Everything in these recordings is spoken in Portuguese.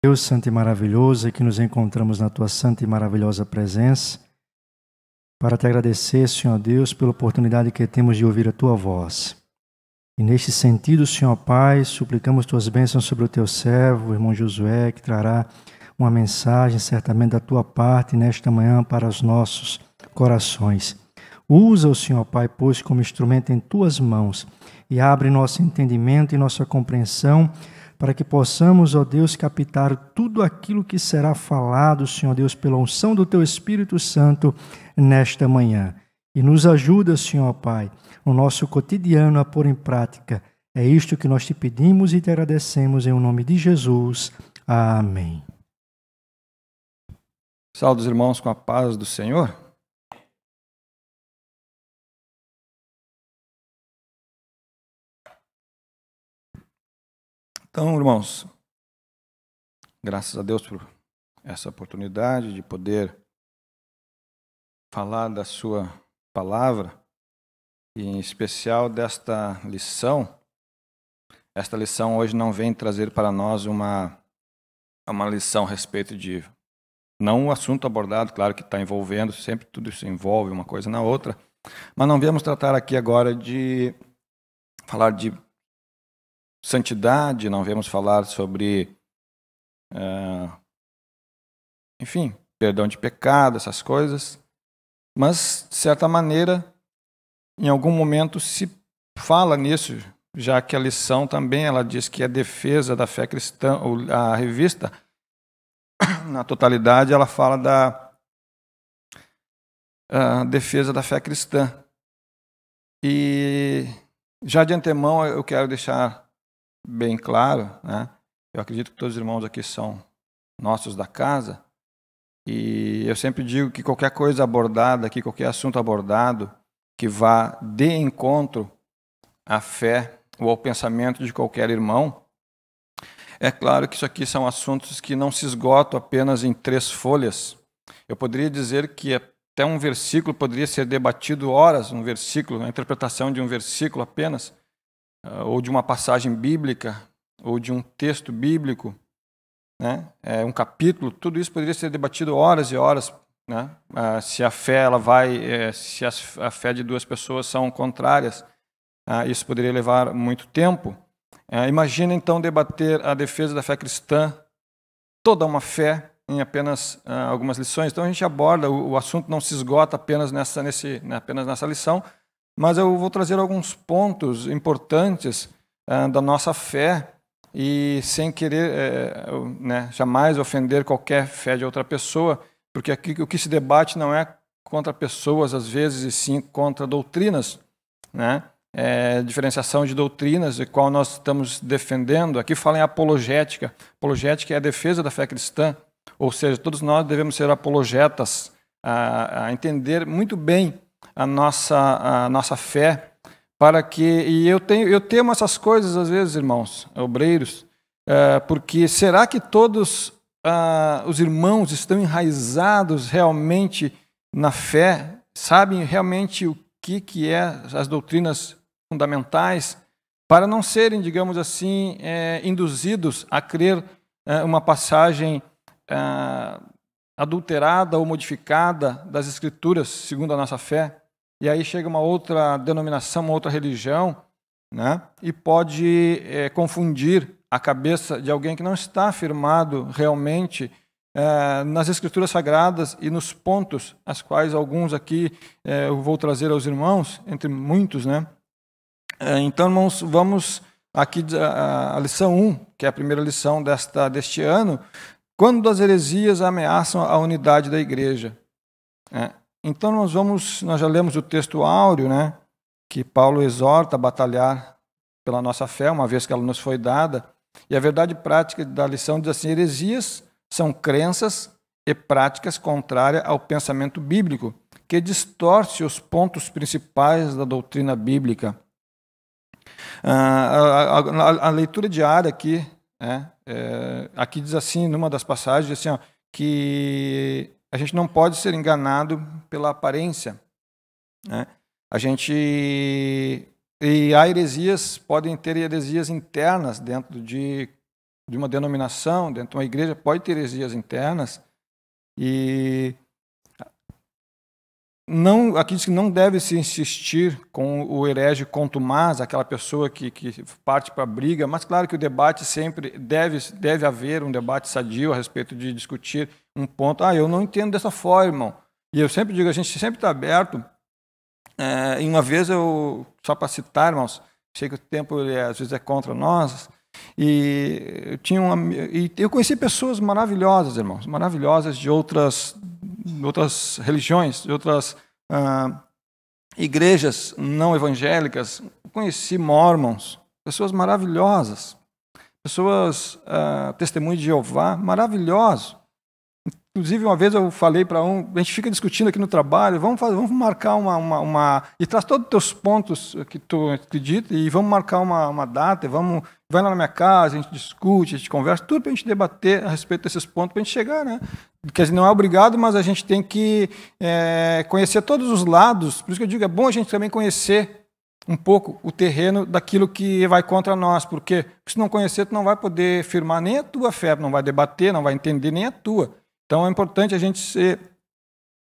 Deus santo e maravilhoso, é que nos encontramos na Tua santa e maravilhosa presença, para te agradecer, Senhor Deus, pela oportunidade que temos de ouvir a Tua voz. E neste sentido, Senhor Pai, suplicamos Tuas bênçãos sobre o Teu servo, o irmão Josué, que trará uma mensagem certamente da Tua parte nesta manhã para os nossos corações. Usa o Senhor Pai, pois, como instrumento em Tuas mãos e abre nosso entendimento e nossa compreensão para que possamos, ó Deus, captar tudo aquilo que será falado, Senhor Deus, pela unção do Teu Espírito Santo nesta manhã. E nos ajuda, Senhor Pai, no nosso cotidiano a pôr em prática. É isto que nós te pedimos e te agradecemos em nome de Jesus. Amém. Saúde os irmãos com a paz do Senhor. Então, irmãos, graças a Deus por essa oportunidade de poder falar da sua palavra, e em especial desta lição. Esta lição hoje não vem trazer para nós uma lição a respeito de, não o assunto abordado, claro que está envolvendo, sempre tudo isso envolve uma coisa na outra, mas não viemos tratar aqui agora de falar de santidade, não viemos falar sobre, enfim, perdão de pecado, essas coisas, mas, de certa maneira, em algum momento se fala nisso, já que a lição também ela diz que é defesa da fé cristã, a revista, na totalidade, ela fala da defesa da fé cristã. E já de antemão eu quero deixar bem claro, né? Eu acredito que todos os irmãos aqui são nossos da casa, e eu sempre digo que qualquer coisa abordada aqui, qualquer assunto abordado, que vá de encontro à fé ou ao pensamento de qualquer irmão, é claro que isso aqui são assuntos que não se esgotam apenas em 3 folhas. Eu poderia dizer que até um versículo poderia ser debatido horas, um versículo, a interpretação de um versículo apenas, ou de uma passagem bíblica, ou de um texto bíblico, né? Um capítulo, tudo isso poderia ser debatido horas e horas, né? Se a fé se a fé de 2 pessoas são contrárias, isso poderia levar muito tempo. Imagina então debater a defesa da fé cristã, toda uma fé, em apenas algumas lições. Então a gente aborda, o assunto não se esgota apenas nessa lição, mas eu vou trazer alguns pontos importantes da nossa fé, e sem querer jamais ofender qualquer fé de outra pessoa, porque aqui o que se debate não é contra pessoas, às vezes, e sim contra doutrinas, né? Diferenciação de doutrinas, e qual nós estamos defendendo. Aqui fala em apologética. Apologética é a defesa da fé cristã, ou seja, todos nós devemos ser apologetas, a entender muito bem a nossa fé, para que... E eu temo essas coisas, às vezes, irmãos, obreiros, porque será que todos os irmãos estão enraizados realmente na fé, sabem realmente o que é as doutrinas fundamentais, para não serem, digamos assim, induzidos a crer uma passagem adulterada ou modificada das Escrituras, segundo a nossa fé? E aí chega uma outra denominação, uma outra religião, né? E pode confundir a cabeça de alguém que não está firmado realmente nas Escrituras Sagradas e nos pontos, as quais alguns aqui eu vou trazer aos irmãos, entre muitos, né? Então, irmãos, vamos aqui a lição 1, que é a primeira lição deste ano, quando as heresias ameaçam a unidade da igreja. Então, nós já lemos o texto áureo, né, que Paulo exorta a batalhar pela nossa fé, uma vez que ela nos foi dada, e a verdade prática da lição diz assim: heresias são crenças e práticas contrárias ao pensamento bíblico, que distorce os pontos principais da doutrina bíblica. A leitura diária aqui, aqui diz assim, numa das passagens, diz assim, que a gente não pode ser enganado pela aparência, né? E há heresias, podem ter heresias internas dentro de de uma denominação, dentro de uma igreja, pode ter heresias internas, e não, aqui diz que não deve se insistir com o herege contumaz, aquela pessoa que parte para a briga, mas claro que o debate sempre deve haver um debate sadio a respeito de discutir um ponto. Eu não entendo dessa forma, irmão. E eu sempre digo, a gente sempre está aberto. E uma vez só para citar, irmãos, sei que o tempo às vezes é contra nós, e eu conheci pessoas maravilhosas, irmãos, maravilhosas de outras religiões, de outras igrejas não evangélicas. Conheci mormons, pessoas maravilhosas, pessoas testemunhos de Jeová, maravilhosos. Inclusive, uma vez eu falei para a gente fica discutindo aqui no trabalho, vamos marcar e traz todos os teus pontos que tu acredita, e vamos marcar uma data, vai lá na minha casa, a gente discute, a gente conversa, tudo para a gente debater a respeito desses pontos, para a gente chegar, né? Quer dizer, não é obrigado, mas a gente tem que conhecer todos os lados, por isso que eu digo, é bom a gente também conhecer um pouco o terreno daquilo que vai contra nós, porque se não conhecer, tu não vai poder firmar nem a tua fé, não vai debater, não vai entender nem a tua. Então é importante a gente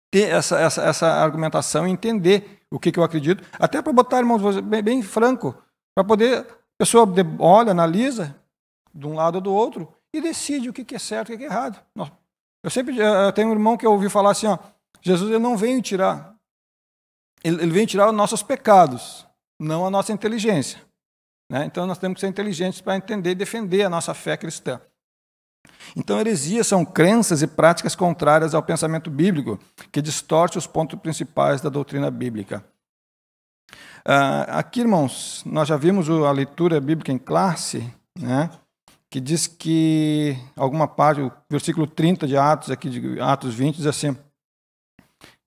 ter essa argumentação e entender o que eu acredito, até para botar, irmãos, bem franco, para poder, a pessoa olha, analisa, de um lado ou do outro, e decide o que é certo e o que é errado. Eu tenho um irmão que eu ouvi falar assim, Jesus ele não veio tirar, ele veio tirar os nossos pecados, não a nossa inteligência. Né? Então nós temos que ser inteligentes para entender e defender a nossa fé cristã. Então, heresias são crenças e práticas contrárias ao pensamento bíblico, que distorce os pontos principais da doutrina bíblica. Aqui, irmãos, nós já vimos a leitura bíblica em classe, né, que diz que, alguma parte, o versículo 30 de Atos, aqui de Atos 20, diz assim: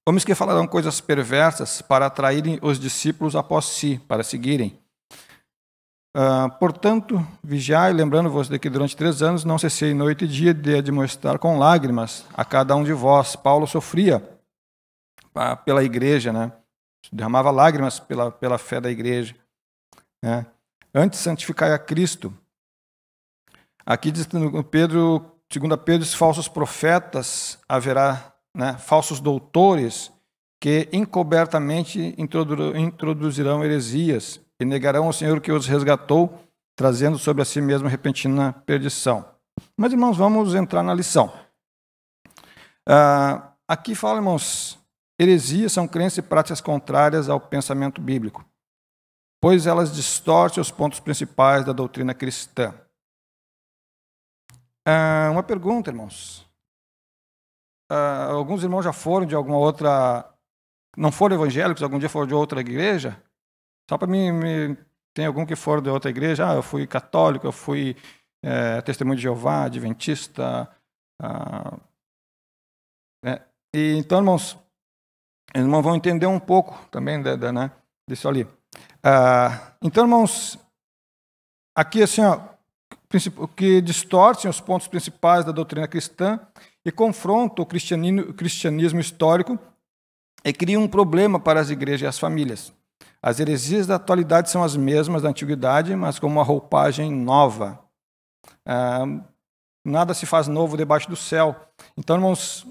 homens que falarão coisas perversas para atraírem os discípulos após si, para seguirem. Portanto, vigiai, lembrando-vos de que durante 3 anos não cessei noite e dia de admoestar com lágrimas a cada um de vós. Paulo sofria pela igreja, né? Derramava lágrimas pela fé da igreja. Né? Antes, santificai a Cristo. Aqui diz no Pedro, 2 Pedro, falsos profetas haverá, né? Falsos doutores que encobertamente introduzirão heresias e negarão ao Senhor que os resgatou, trazendo sobre a si mesmo repentina perdição. Mas, irmãos, vamos entrar na lição. Aqui fala, irmãos, heresias são crenças e práticas contrárias ao pensamento bíblico, pois elas distorcem os pontos principais da doutrina cristã. Uma pergunta, irmãos. Alguns irmãos já foram de alguma outra... Não foram evangélicos, algum dia foram de outra igreja? Só para mim, tem algum que for de outra igreja? Eu fui católico, eu fui testemunho de Jeová, adventista. E, então, irmãos vão entender um pouco também né, disso ali. Então, irmãos, aqui assim, o que distorcem os pontos principais da doutrina cristã e confrontam o cristianismo histórico e criam um problema para as igrejas e as famílias. As heresias da atualidade são as mesmas da antiguidade, mas com uma roupagem nova. Nada se faz novo debaixo do céu. Então, irmãos,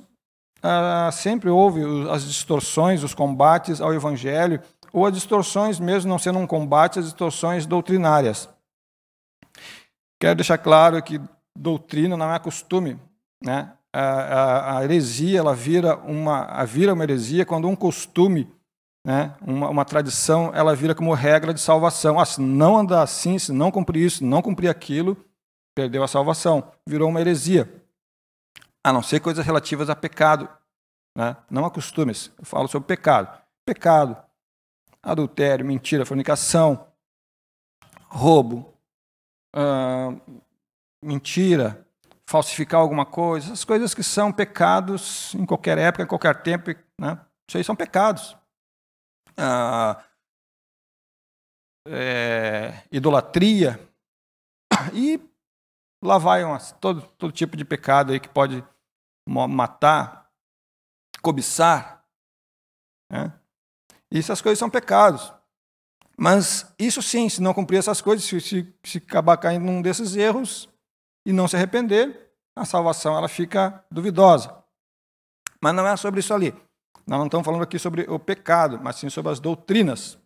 sempre houve as distorções, os combates ao evangelho, ou as distorções, mesmo não sendo um combate, as distorções doutrinárias. Quero deixar claro que doutrina não é costume, né? A heresia ela vira uma heresia quando um costume, né, uma tradição, ela vira como regra de salvação. Se não andar assim, se não cumprir isso, se não cumprir aquilo, perdeu a salvação. Virou uma heresia. A não ser coisas relativas a pecado, né? Não a costumes. Eu falo sobre pecado. Pecado, adultério, mentira, fornicação, roubo, mentira, falsificar alguma coisa. Essas coisas que são pecados em qualquer época, em qualquer tempo, né? Isso aí são pecados. Idolatria, e lá vai todo tipo de pecado aí que pode matar, cobiçar, né? E essas coisas são pecados. Mas isso sim, se não cumprir essas coisas, se acabar caindo num desses erros, e não se arrepender, a salvação ela fica duvidosa. Mas não é sobre isso ali. Nós não estamos falando aqui sobre o pecado, mas sim sobre as doutrinas.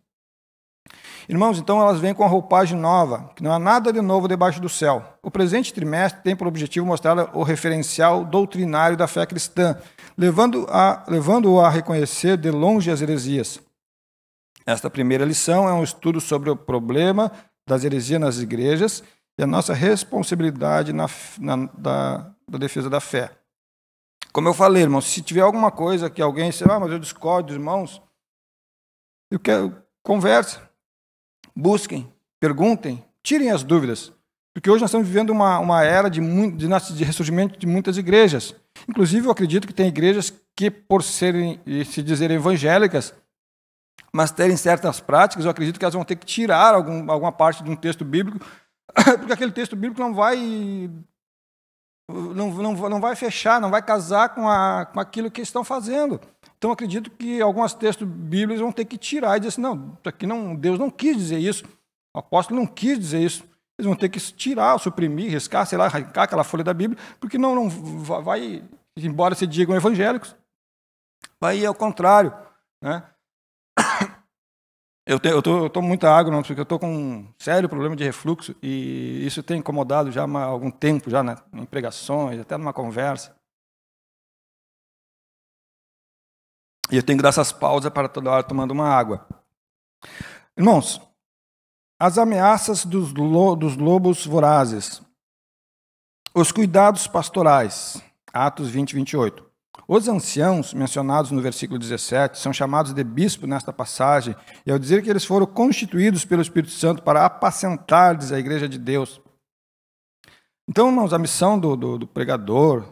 Irmãos, então elas vêm com a roupagem nova, que não há nada de novo debaixo do céu. O presente trimestre tem por objetivo mostrar o referencial doutrinário da fé cristã, levando-o a reconhecer de longe as heresias. Esta primeira lição é um estudo sobre o problema das heresias nas igrejas e a nossa responsabilidade da defesa da fé. Como eu falei, irmãos, se tiver alguma coisa que alguém disser, mas eu discordo dos irmãos, converse, busquem, perguntem, tirem as dúvidas. Porque hoje nós estamos vivendo uma era de ressurgimento de muitas igrejas. Inclusive, eu acredito que tem igrejas que, por se dizerem evangélicas, mas terem certas práticas, eu acredito que elas vão ter que tirar alguma parte de um texto bíblico, porque aquele texto bíblico não vai fechar, não vai casar com aquilo que estão fazendo. Então, eu acredito que alguns textos bíblicos vão ter que tirar e dizer assim, não, aqui Deus não quis dizer isso, o apóstolo não quis dizer isso. Eles vão ter que tirar, suprimir, riscar, sei lá, arrancar aquela folha da Bíblia, porque não vai, embora se digam evangélicos, vai ir ao contrário, né? Eu estou muita água, não, porque eu estou com um sério problema de refluxo e isso tem incomodado já há algum tempo, já, né, em pregações, até numa conversa. E eu tenho que dar essas pausas para toda hora tomando uma água. Irmãos, as ameaças dos lobos vorazes, os cuidados pastorais, Atos 20, 28. Os anciãos, mencionados no versículo 17, são chamados de bispo nesta passagem, e ao dizer que eles foram constituídos pelo Espírito Santo para apacentar, diz a igreja de Deus. Então, irmãos, a missão do pregador,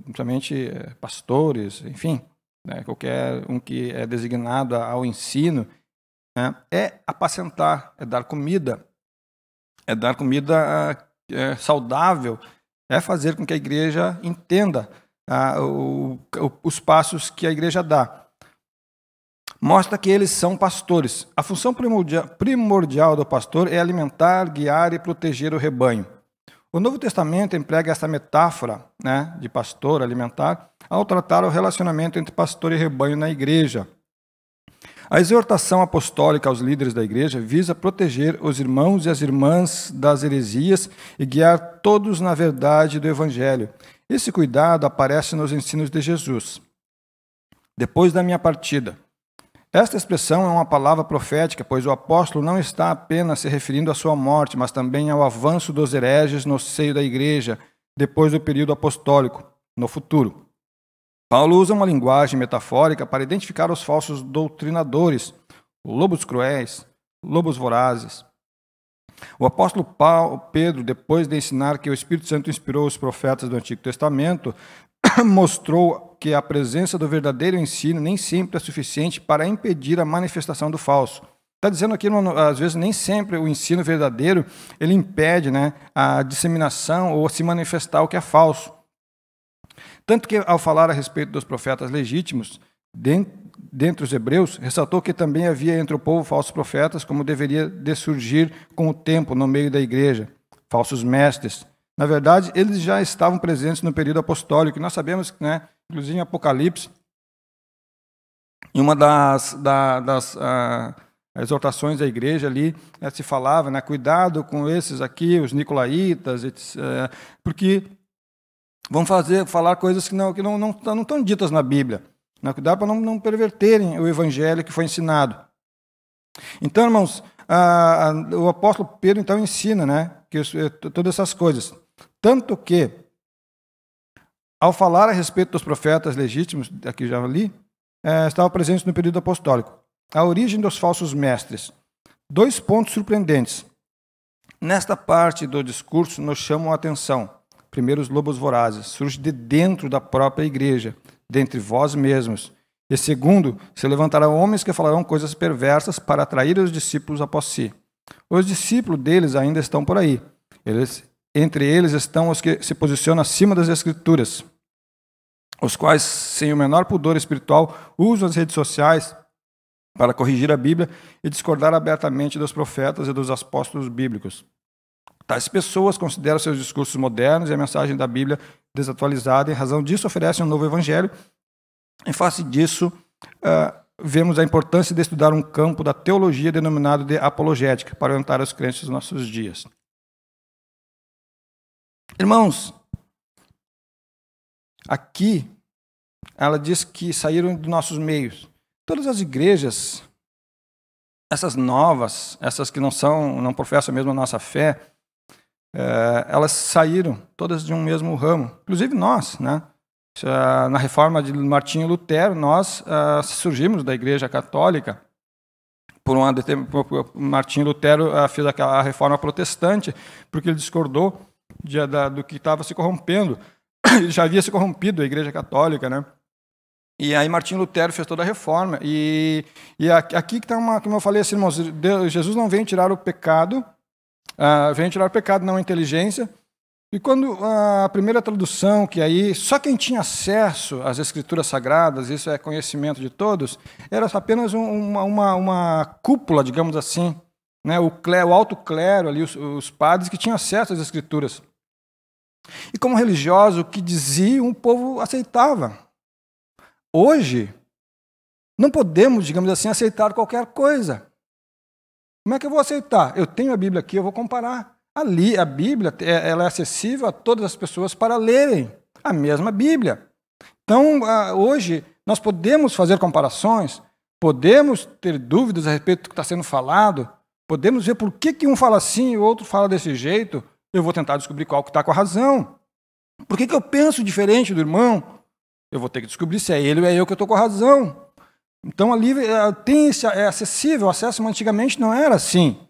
principalmente pastores, enfim, né, qualquer um que é designado ao ensino, né, é apacentar, é dar comida saudável, é fazer com que a igreja entenda os passos que a igreja dá. Mostra que eles são pastores. A função primordial do pastor é alimentar, guiar e proteger o rebanho. O Novo Testamento emprega essa metáfora, né, de pastor alimentar ao tratar o relacionamento entre pastor e rebanho na igreja. A exortação apostólica aos líderes da igreja visa proteger os irmãos e as irmãs das heresias e guiar todos na verdade do Evangelho. Esse cuidado aparece nos ensinos de Jesus. Depois da minha partida. Esta expressão é uma palavra profética, pois o apóstolo não está apenas se referindo à sua morte, mas também ao avanço dos hereges no seio da igreja, depois do período apostólico, no futuro. Paulo usa uma linguagem metafórica para identificar os falsos doutrinadores, lobos cruéis, lobos vorazes. O apóstolo Pedro, depois de ensinar que o Espírito Santo inspirou os profetas do Antigo Testamento, mostrou que a presença do verdadeiro ensino nem sempre é suficiente para impedir a manifestação do falso. Está dizendo aqui, às vezes, nem sempre o ensino verdadeiro ele impede, né, a disseminação ou se manifestar o que é falso. Tanto que, ao falar a respeito dos profetas legítimos, dentre os hebreus, ressaltou que também havia entre o povo falsos profetas, como deveria de surgir com o tempo no meio da igreja, falsos mestres. Na verdade, eles já estavam presentes no período apostólico, e nós sabemos, né, inclusive em Apocalipse, em uma das exortações da igreja ali, se falava, né, cuidado com esses aqui, os nicolaítas, porque vão falar coisas que não estão ditas na Bíblia. Né? Cuidado para não perverterem o evangelho que foi ensinado. Então, irmãos, o apóstolo Pedro então ensina, né, que todas essas coisas. Tanto que, ao falar a respeito dos profetas legítimos, aqui já li, estava presente no período apostólico. A origem dos falsos mestres. 2 pontos surpreendentes. Nesta parte do discurso nos chamam a atenção. Primeiro, os lobos vorazes. Surge de dentro da própria igreja, dentre vós mesmos. E segundo, se levantarão homens que falarão coisas perversas para atrair os discípulos após si. Os discípulos deles ainda estão por aí. Entre eles estão os que se posicionam acima das Escrituras, os quais, sem o menor pudor espiritual, usam as redes sociais para corrigir a Bíblia e discordar abertamente dos profetas e dos apóstolos bíblicos. Tais pessoas consideram seus discursos modernos e a mensagem da Bíblia desatualizada, e em razão disso oferecem um novo evangelho. Em face disso, vemos a importância de estudar um campo da teologia denominado de apologética, para orientar os crentes dos nossos dias. Irmãos, aqui ela diz que saíram dos nossos meios. Todas as igrejas, essas novas, essas que não professam mesmo a nossa fé, elas saíram todas de um mesmo ramo. Inclusive nós, né? Na reforma de Martinho Lutero, nós surgimos da Igreja Católica. Martinho Lutero fez a reforma protestante, porque ele discordou do que estava se corrompendo. Ele já havia se corrompido a Igreja Católica, né? E aí Martinho Lutero fez toda a reforma. E aqui que está como eu falei assim, irmãos, Jesus não vem tirar o pecado, vem tirar o pecado, não a inteligência. E quando a primeira tradução, que aí só quem tinha acesso às Escrituras Sagradas, isso é conhecimento de todos, era apenas uma cúpula, digamos assim, né? O alto clero, ali, os padres que tinham acesso às Escrituras. E como religioso, o que diziam, o povo aceitava. Hoje, não podemos, digamos assim, aceitar qualquer coisa. Como é que eu vou aceitar? Eu tenho a Bíblia aqui, eu vou comparar. Ali, a Bíblia ela é acessível a todas as pessoas para lerem a mesma Bíblia. Então, hoje, nós podemos fazer comparações, podemos ter dúvidas a respeito do que está sendo falado, podemos ver por que um fala assim e o outro fala desse jeito. Eu vou tentar descobrir qual que está com a razão. Por que eu penso diferente do irmão? Eu vou ter que descobrir se é ele ou é eu que estou com a razão. Então, ali é acessível, o acesso antigamente não era assim.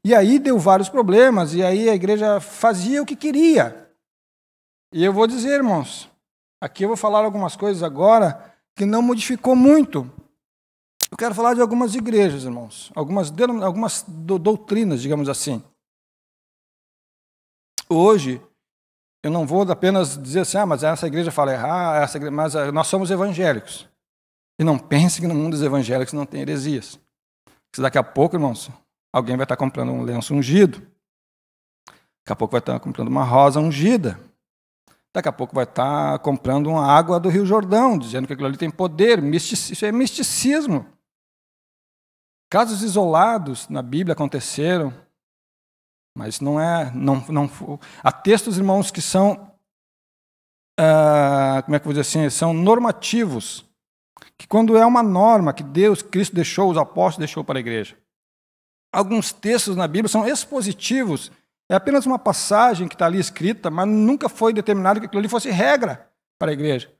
E aí deu vários problemas, e aí a igreja fazia o que queria. E eu vou dizer, irmãos, aqui eu vou falar algumas coisas agora que não modificou muito. Eu quero falar de algumas igrejas, irmãos, algumas doutrinas, digamos assim. Hoje, eu não vou apenas dizer assim, mas essa igreja fala errado, mas nós somos evangélicos. E não pense que no mundo dos evangélicos não tem heresias. Porque daqui a pouco, irmãos, alguém vai estar comprando um lenço ungido. Daqui a pouco vai estar comprando uma rosa ungida. Daqui a pouco vai estar comprando uma água do Rio Jordão, dizendo que aquilo ali tem poder. Isso é misticismo. Casos isolados na Bíblia aconteceram, mas não é. Há textos, irmãos, que são, como é que eu vou dizer assim, são normativos. Que quando é uma norma que Cristo deixou, os apóstolos deixou para a igreja. Alguns textos na Bíblia são expositivos. É apenas uma passagem que está ali escrita, mas nunca foi determinado que aquilo ali fosse regra para a igreja.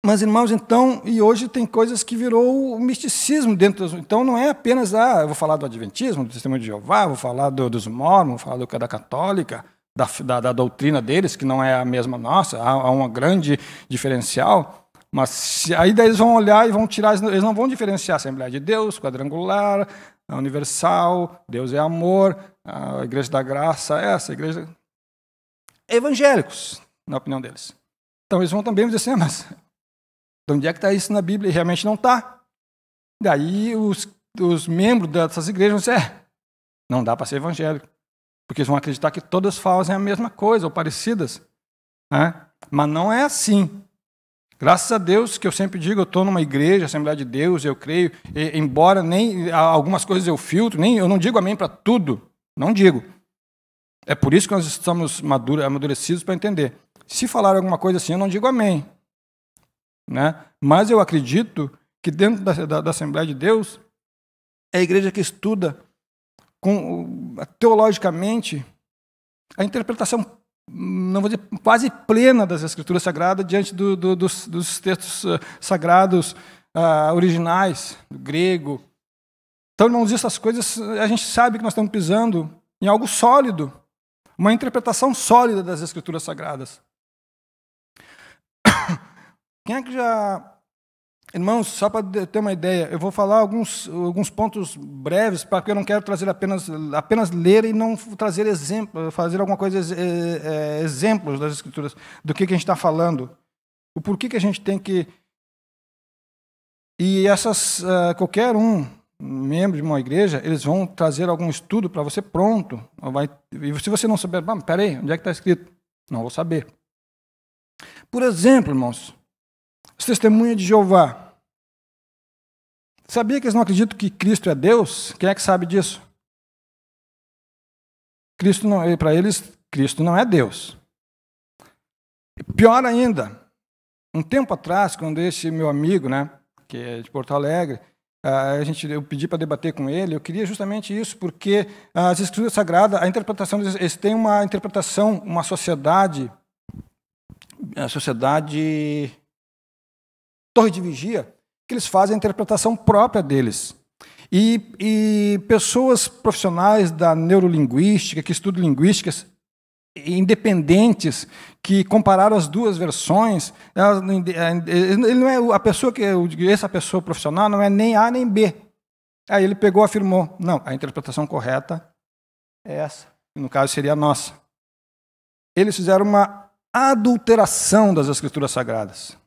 Mas, irmãos, então, e hoje tem coisas que virou o misticismo dentro. Então, não é apenas, eu vou falar do Adventismo, do Testemunho de Jeová, vou falar dos Mormons, vou falar da Católica, da doutrina deles, que não é a mesma nossa, há um grande diferencial. Mas aí daí eles vão olhar e vão tirar, eles não vão diferenciar a Assembleia de Deus, Quadrangular, a Universal, Deus é amor, a Igreja da Graça, essa igreja. Evangélicos, na opinião deles. Então eles vão também dizer assim, mas de onde é que está isso na Bíblia? E realmente não está. Daí os membros dessas igrejas vão dizer, não dá para ser evangélico, porque eles vão acreditar que todas fazem a mesma coisa, ou parecidas. Né? Mas não é assim. Graças a Deus, que eu sempre digo, eu estou numa igreja, Assembleia de Deus, eu creio, embora nem algumas coisas eu filtro, eu não digo amém para tudo, não digo. É por isso que nós estamos amadurecidos para entender. Se falar alguma coisa assim, eu não digo amém. Né? Mas eu acredito que dentro da Assembleia de Deus, é a igreja que estuda teologicamente a interpretação, não vou dizer quase plena das Escrituras Sagradas diante dos textos sagrados originais, do grego. Então, irmãos, essas coisas, a gente sabe que nós estamos pisando em algo sólido, uma interpretação sólida das Escrituras Sagradas. Quem é que já... Irmãos, só para ter uma ideia, eu vou falar alguns pontos breves, porque eu não quero trazer apenas ler e não trazer exemplos, fazer alguma coisa, exemplos das Escrituras, do que a gente está falando, o porquê que a gente tem que... E qualquer um membro de uma igreja, eles vão trazer algum estudo para você pronto. E se você não souber, peraí, onde é que está escrito? Não vou saber. Por exemplo, irmãos, os testemunhas de Jeová. Sabia que eles não acreditam que Cristo é Deus? Quem é que sabe disso? Para eles, Cristo não é Deus. Pior ainda, um tempo atrás, quando esse meu amigo, né, que é de Porto Alegre, eu pedi para debater com ele, eu queria justamente isso, porque as Escrituras Sagradas, a interpretação, eles têm uma interpretação, uma sociedade, a sociedade Torre de Vigia, que eles fazem a interpretação própria deles. E pessoas profissionais da neurolinguística, que estudam linguísticas, independentes, que compararam as duas versões, ele não é a pessoa essa pessoa profissional não é nem A nem B. Aí ele pegou e afirmou, não, a interpretação correta é essa, que no caso seria a nossa. Eles fizeram uma adulteração das Escrituras Sagradas.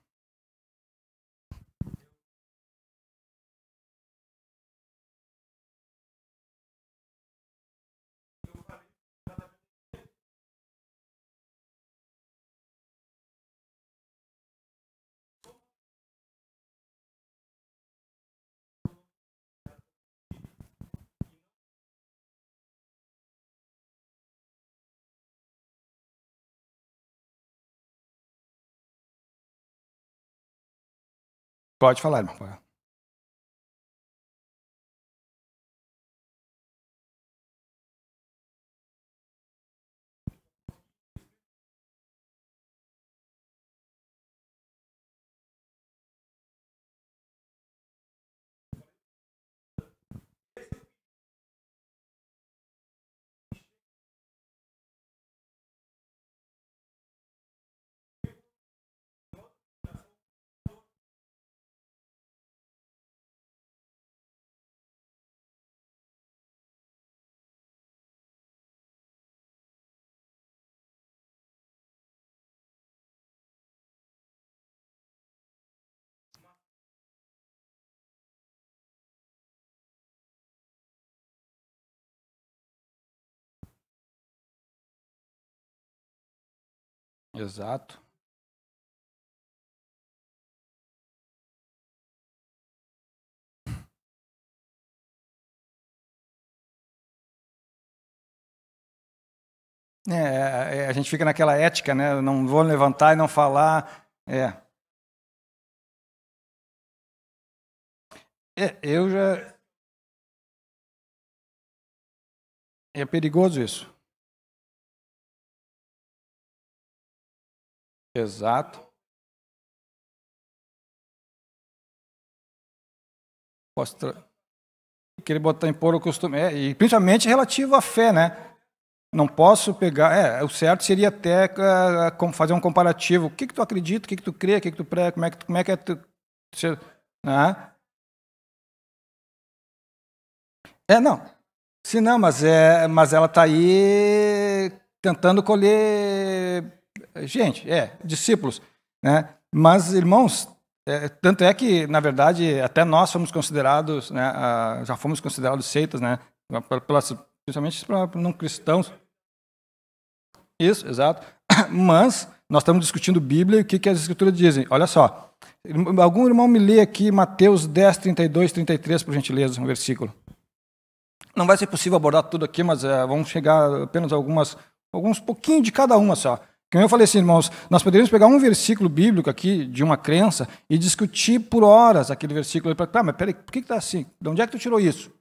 Pode falar, irmão. Exato. A gente fica naquela ética, né? Eu não vou levantar e não falar. Eu já. É perigoso isso. Exato. Posso querer impor o costume. E principalmente relativo à fé, né? Não posso pegar. O certo seria até fazer um comparativo. O que tu acredita, o que tu crê, o que tu prega, como é que é tu. Né? Não. Se não, mas ela está aí tentando colher gente, discípulos, né? Mas, irmãos, tanto é que, na verdade, até nós fomos considerados, né, já fomos considerados seitas, né? Principalmente para não cristãos. Isso, exato. Mas nós estamos discutindo Bíblia e o que as Escrituras dizem. Olha só, algum irmão me lê aqui Mateus 10, 32, 33, por gentileza, um versículo. Não vai ser possível abordar tudo aqui, mas vamos chegar apenas a alguns pouquinhos de cada uma só. Como eu falei assim, irmãos, nós poderíamos pegar um versículo bíblico aqui, de uma crença, e discutir por horas aquele versículo. Mas peraí, por que está assim? De onde é que tu tirou isso?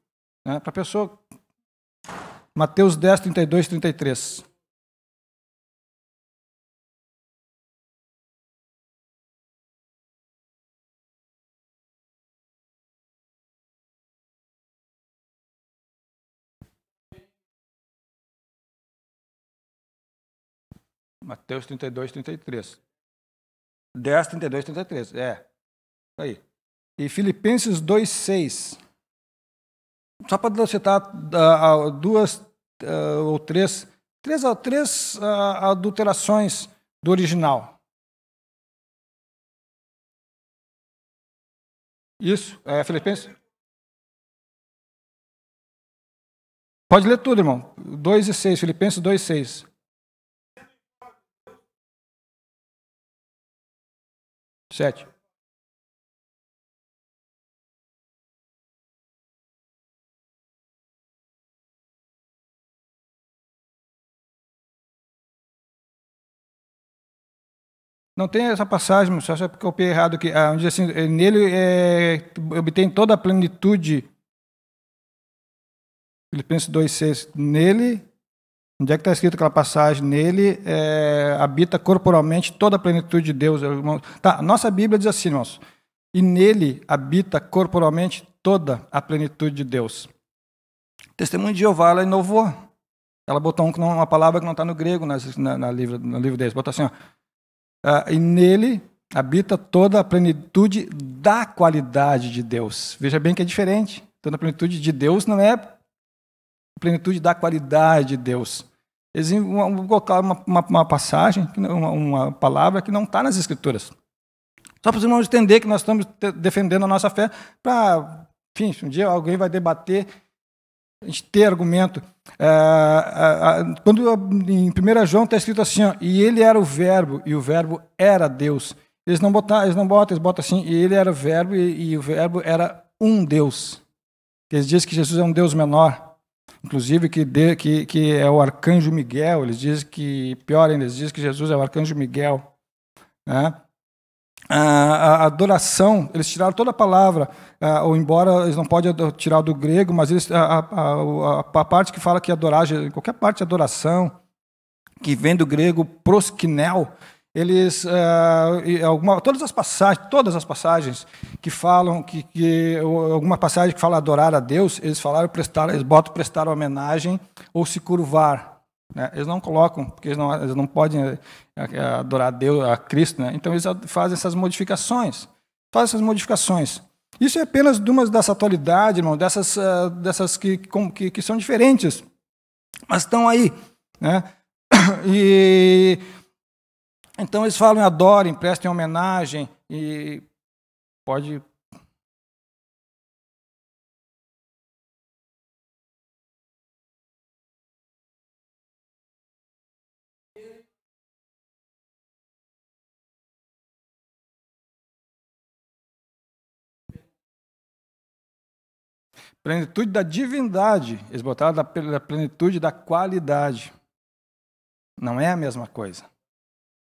Para a pessoa... Mateus 10, 32, 33. Mateus 32, 33. 10, 32, 33. Aí. E Filipenses 2, 6. Só para citar duas ou três adulterações do original. Isso, Filipenses. Pode ler tudo, irmão. 2:6, Filipenses 2:6. Sete. Não tem essa passagem, só que eu copiei errado aqui. Onde diz assim, nele obtém toda a plenitude. Filipenses 2:6. Nele, onde é que está escrito aquela passagem? Nele habita corporalmente toda a plenitude de Deus. Tá, nossa Bíblia diz assim, irmãos. E nele habita corporalmente toda a plenitude de Deus. Testemunho de Jeová, ela inovou. Ela botou uma palavra que não está no grego no livro deles. Botou assim, ó. E nele habita toda a plenitude da qualidade de Deus. Veja bem que é diferente. Toda a plenitude de Deus não é a plenitude da qualidade de Deus. Eles vão colocar uma passagem, uma palavra que não está nas Escrituras. Só para os irmãos entender que nós estamos defendendo a nossa fé para, enfim, um dia alguém vai debater, a gente ter argumento. Quando em 1 João está escrito assim, ó, e ele era o verbo, e o verbo era Deus. Eles botam assim, e ele era o verbo, e o verbo era um Deus. Eles dizem que Jesus é um Deus menor. Inclusive que é o arcanjo Miguel. Eles dizem que, pior ainda, eles dizem que Jesus é o arcanjo Miguel. Né? A adoração, eles tiraram toda a palavra, ou embora eles não podem tirar do grego, mas eles, a parte que fala que adorar, qualquer parte de adoração, que vem do grego proskinel, eles, todas as passagens que falam, alguma passagem que fala adorar a Deus, eles botam prestar homenagem ou se curvar. Né? Eles não colocam, porque eles não podem adorar a Deus, a Cristo, né? Então eles fazem essas modificações. Isso é apenas de uma dessa atualidade, irmão, dessas que são diferentes, mas estão aí. Né? E então eles falam, adorem, prestem homenagem, e pode... Plenitude da divindade, eles botaram da plenitude da qualidade. Não é a mesma coisa.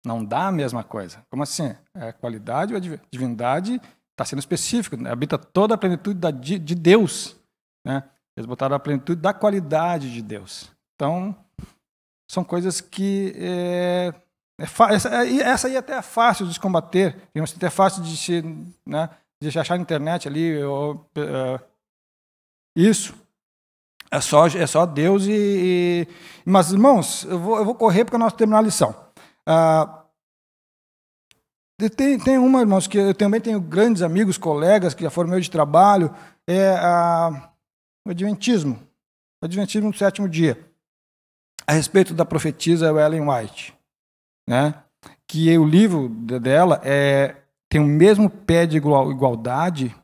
Não dá a mesma coisa. Como assim? A qualidade ou a divindade está sendo específico, né? Habita toda a plenitude de Deus. Né? Eles botaram a plenitude da qualidade de Deus. Então, são coisas que... essa aí até é fácil de se combater. É fácil de achar na internet ali... Isso. É só Deus Mas, irmãos, eu vou correr porque nós terminar a lição. Tem uma, irmãos, que eu também tenho grandes amigos, colegas, que já foram meus de trabalho, o Adventismo. O Adventismo do sétimo dia. A respeito da profetisa Ellen White. Né? Que o livro dela tem o mesmo pé de igualdade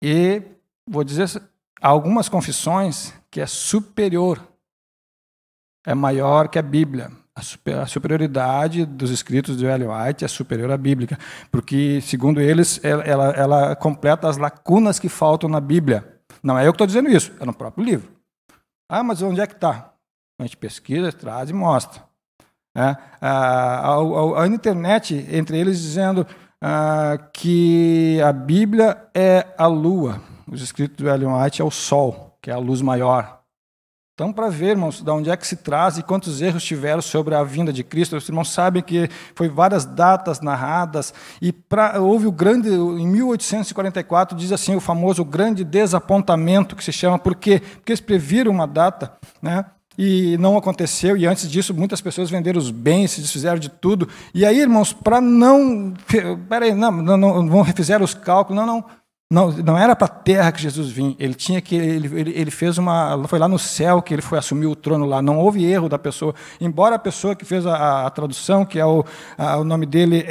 e, vou dizer... Há algumas confissões que é superior, é maior que a Bíblia. A superioridade dos escritos de Ellen White é superior à bíblica, porque, segundo eles, ela completa as lacunas que faltam na Bíblia. Não é eu que estou dizendo isso, é no próprio livro. Mas onde é que está? A gente pesquisa, traz e mostra. A internet, entre eles, dizendo que a Bíblia é a lua. Os escritos do Ellen White é o sol, que é a luz maior. Então, para ver, irmãos, de onde é que se traz e quantos erros tiveram sobre a vinda de Cristo, os irmãos sabem que foi várias datas narradas, e houve o grande, em 1844, diz assim, o famoso grande desapontamento, que se chama, por quê? Porque eles previram uma data, né? E não aconteceu, e antes disso muitas pessoas venderam os bens, se desfizeram de tudo, e aí, irmãos, para não... Peraí, não refizeram os cálculos, não era para a terra que Jesus vinha. Ele fez foi lá no céu que ele foi assumir o trono lá. Não houve erro da pessoa. Embora a pessoa que fez a tradução, que o nome dele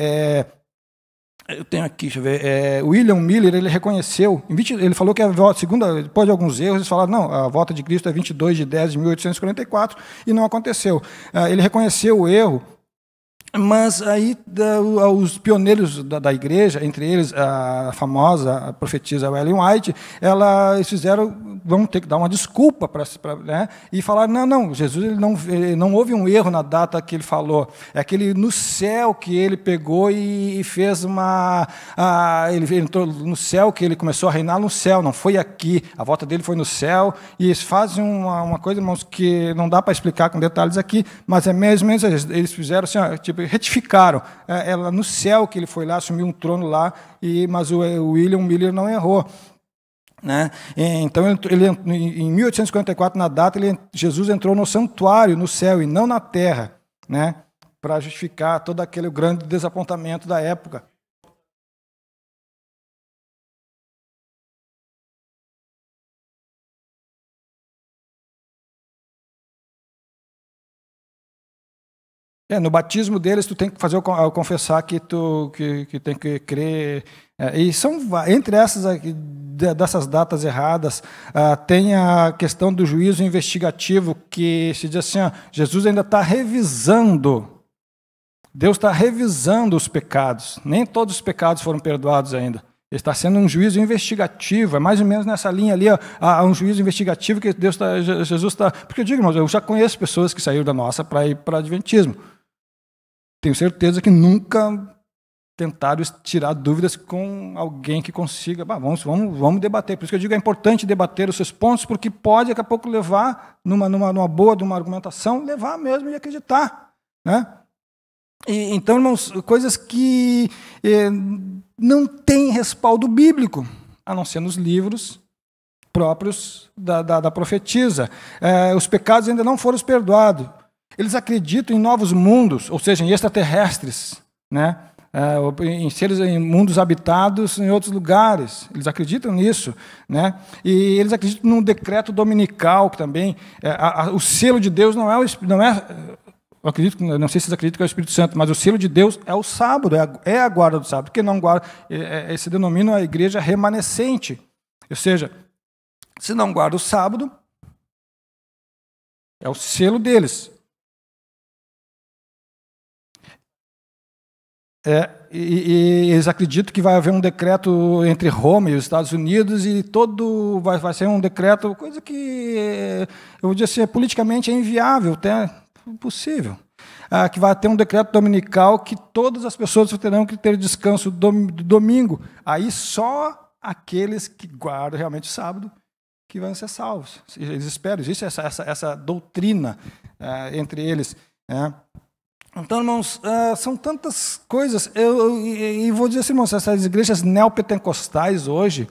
Eu tenho aqui, deixa eu ver. William Miller, ele reconheceu, ele falou que a volta, depois de alguns erros, eles falaram, não, a volta de Cristo é 22 de 10 de 1844, e não aconteceu. Ele reconheceu o erro, mas aí os pioneiros da igreja, entre eles a famosa profetisa Ellen White, eles fizeram, vamos ter que dar uma desculpa né, e falar, não, Jesus ele não houve um erro na data que ele falou, é aquele no céu que ele pegou e fez ele entrou no céu, que ele começou a reinar no céu, não foi aqui, a volta dele foi no céu, e eles fazem uma coisa, irmãos, que não dá para explicar com detalhes aqui, mas é mesmo eles fizeram assim, tipo, retificaram. Ela no céu que ele foi lá, assumiu um trono lá, mas o William Miller não errou. Né? Então, em 1854, na data, Jesus entrou no santuário, no céu, e não na terra, né? Para justificar todo aquele grande desapontamento da época. No batismo deles, tu tem que fazer confessar que tu que tem que crer. E são entre dessas datas erradas, tem a questão do juízo investigativo, que se diz assim, Jesus ainda está revisando. Deus está revisando os pecados. Nem todos os pecados foram perdoados ainda. Está sendo um juízo investigativo, é mais ou menos nessa linha ali, há um juízo investigativo que Jesus está... Porque eu digo, irmãos, eu já conheço pessoas que saíram da nossa para ir para o adventismo. Tenho certeza que nunca tentaram tirar dúvidas com alguém que consiga. Vamos debater. Por isso que eu digo, é importante debater os seus pontos, porque pode, daqui a pouco, levar, numa boa de uma argumentação, levar mesmo e acreditar. Né? Então, irmãos, coisas que não têm respaldo bíblico, a não ser nos livros próprios da profetisa. Os pecados ainda não foram perdoados. Eles acreditam em novos mundos, ou seja, em extraterrestres, né? Em seres em mundos habitados em outros lugares. Eles acreditam nisso, né? E eles acreditam num decreto dominical que também. O selo de Deus não é eu acredito, não sei se vocês acreditam que é o Espírito Santo, mas o selo de Deus é o sábado, é a guarda do sábado. Porque não guarda, se denomina a igreja remanescente. Ou seja, se não guarda o sábado, é o selo deles. E eles acreditam que vai haver um decreto entre Roma e os Estados Unidos e vai ser um decreto, coisa que eu vou dizer assim, politicamente é inviável, até impossível. Que vai ter um decreto dominical que todas as pessoas terão que ter descanso do domingo. Aí só aqueles que guardam realmente o sábado que vão ser salvos. Eles esperam, existe essa doutrina entre eles. Então, irmãos, são tantas coisas. E vou dizer assim, irmãos, essas igrejas neopentecostais hoje,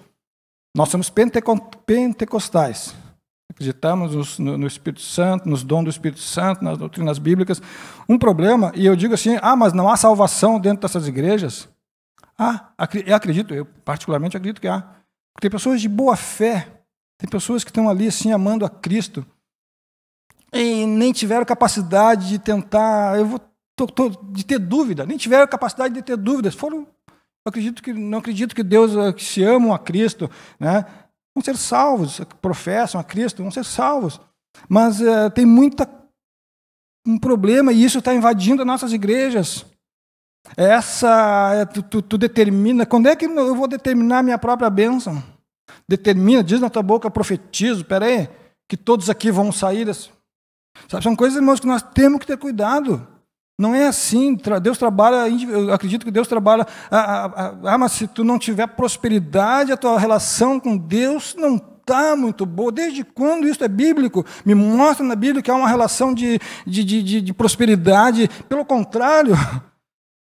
nós somos pentecostais. Acreditamos no Espírito Santo, nos dons do Espírito Santo, nas doutrinas bíblicas. Um problema, e eu digo assim, mas não há salvação dentro dessas igrejas? Eu acredito, eu particularmente acredito que há. Tem pessoas de boa fé, tem pessoas que estão ali assim, amando a Cristo, e nem tiveram capacidade de tentar, de ter dúvida, nem tiveram capacidade de ter dúvidas. Não acredito que Deus, que se amam a Cristo, né, vão ser salvos, professam a Cristo, vão ser salvos. Mas tem um problema, e isso está invadindo as nossas igrejas. Tu determina, quando é que eu vou determinar minha própria bênção? Determina, diz na tua boca, profetizo, peraí, que todos aqui vão sair das... Sabe, são coisas, irmãos, que nós temos que ter cuidado. Não é assim. Deus trabalha, eu acredito que Deus trabalha. Mas se tu não tiver prosperidade, a tua relação com Deus não está muito boa. Desde quando isso é bíblico? Me mostra na Bíblia que há uma relação de prosperidade. Pelo contrário,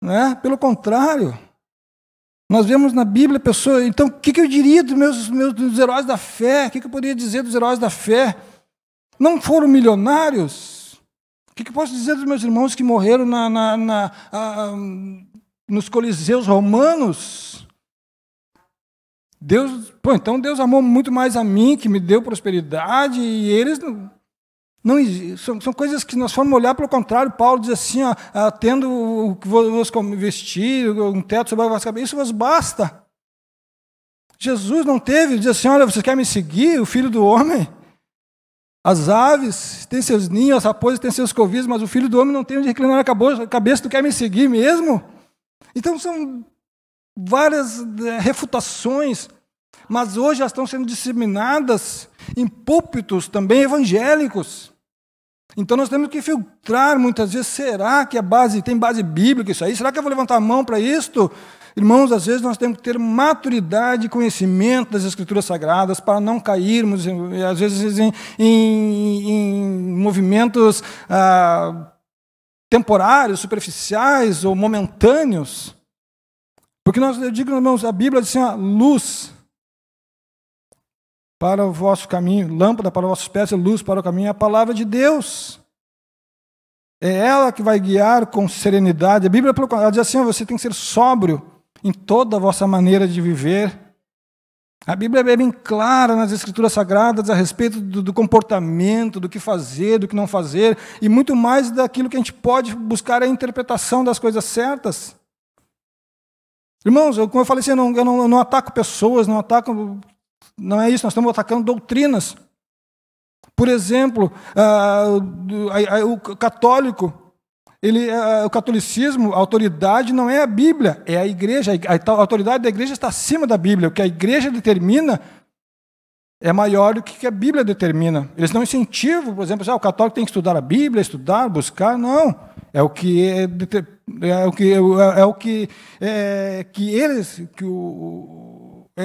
né? Pelo contrário. Nós vemos na Bíblia pessoas. Então, o que eu diria dos heróis da fé? O que eu poderia dizer dos heróis da fé? Não foram milionários? O que eu posso dizer dos meus irmãos que morreram nos coliseus romanos? Então Deus amou muito mais a mim, que me deu prosperidade, e eles Não, são coisas que nós formos olhar pelo contrário. Paulo diz assim, ó, tendo o que vos vestir, um teto sobre a vossa cabeça, isso vos basta. Jesus não teve, diz assim, olha, vocês querem me seguir, o Filho do Homem? As aves têm seus ninhos, as raposas têm seus covis, mas o Filho do Homem não tem onde reclinar a cabeça, tu quer me seguir mesmo? Então são várias refutações, mas hoje elas estão sendo disseminadas em púlpitos também evangélicos. Então nós temos que filtrar muitas vezes, será que tem base bíblica isso aí? Será que eu vou levantar a mão para isto? Irmãos, às vezes nós temos que ter maturidade e conhecimento das Escrituras Sagradas para não cairmos, às vezes, em movimentos temporários, superficiais ou momentâneos. Porque eu digo, irmãos, a Bíblia diz assim, luz para o vosso caminho, lâmpada para os vossos pés e luz para o caminho, é a palavra de Deus. É ela que vai guiar com serenidade. A Bíblia ela diz assim, você tem que ser sóbrio em toda a vossa maneira de viver. A Bíblia é bem clara nas Escrituras Sagradas a respeito do comportamento, do que fazer, do que não fazer, e muito mais daquilo que a gente pode buscar a interpretação das coisas certas. Irmãos, como eu falei assim, eu não ataco pessoas, não é isso, nós estamos atacando doutrinas. Por exemplo, o católico, o catolicismo, a autoridade não é a Bíblia, é a igreja. A autoridade da igreja está acima da Bíblia. O que a igreja determina é maior do que a Bíblia determina. Eles não incentivam, por exemplo, o católico tem que estudar a Bíblia, estudar, buscar, não. É o que eles...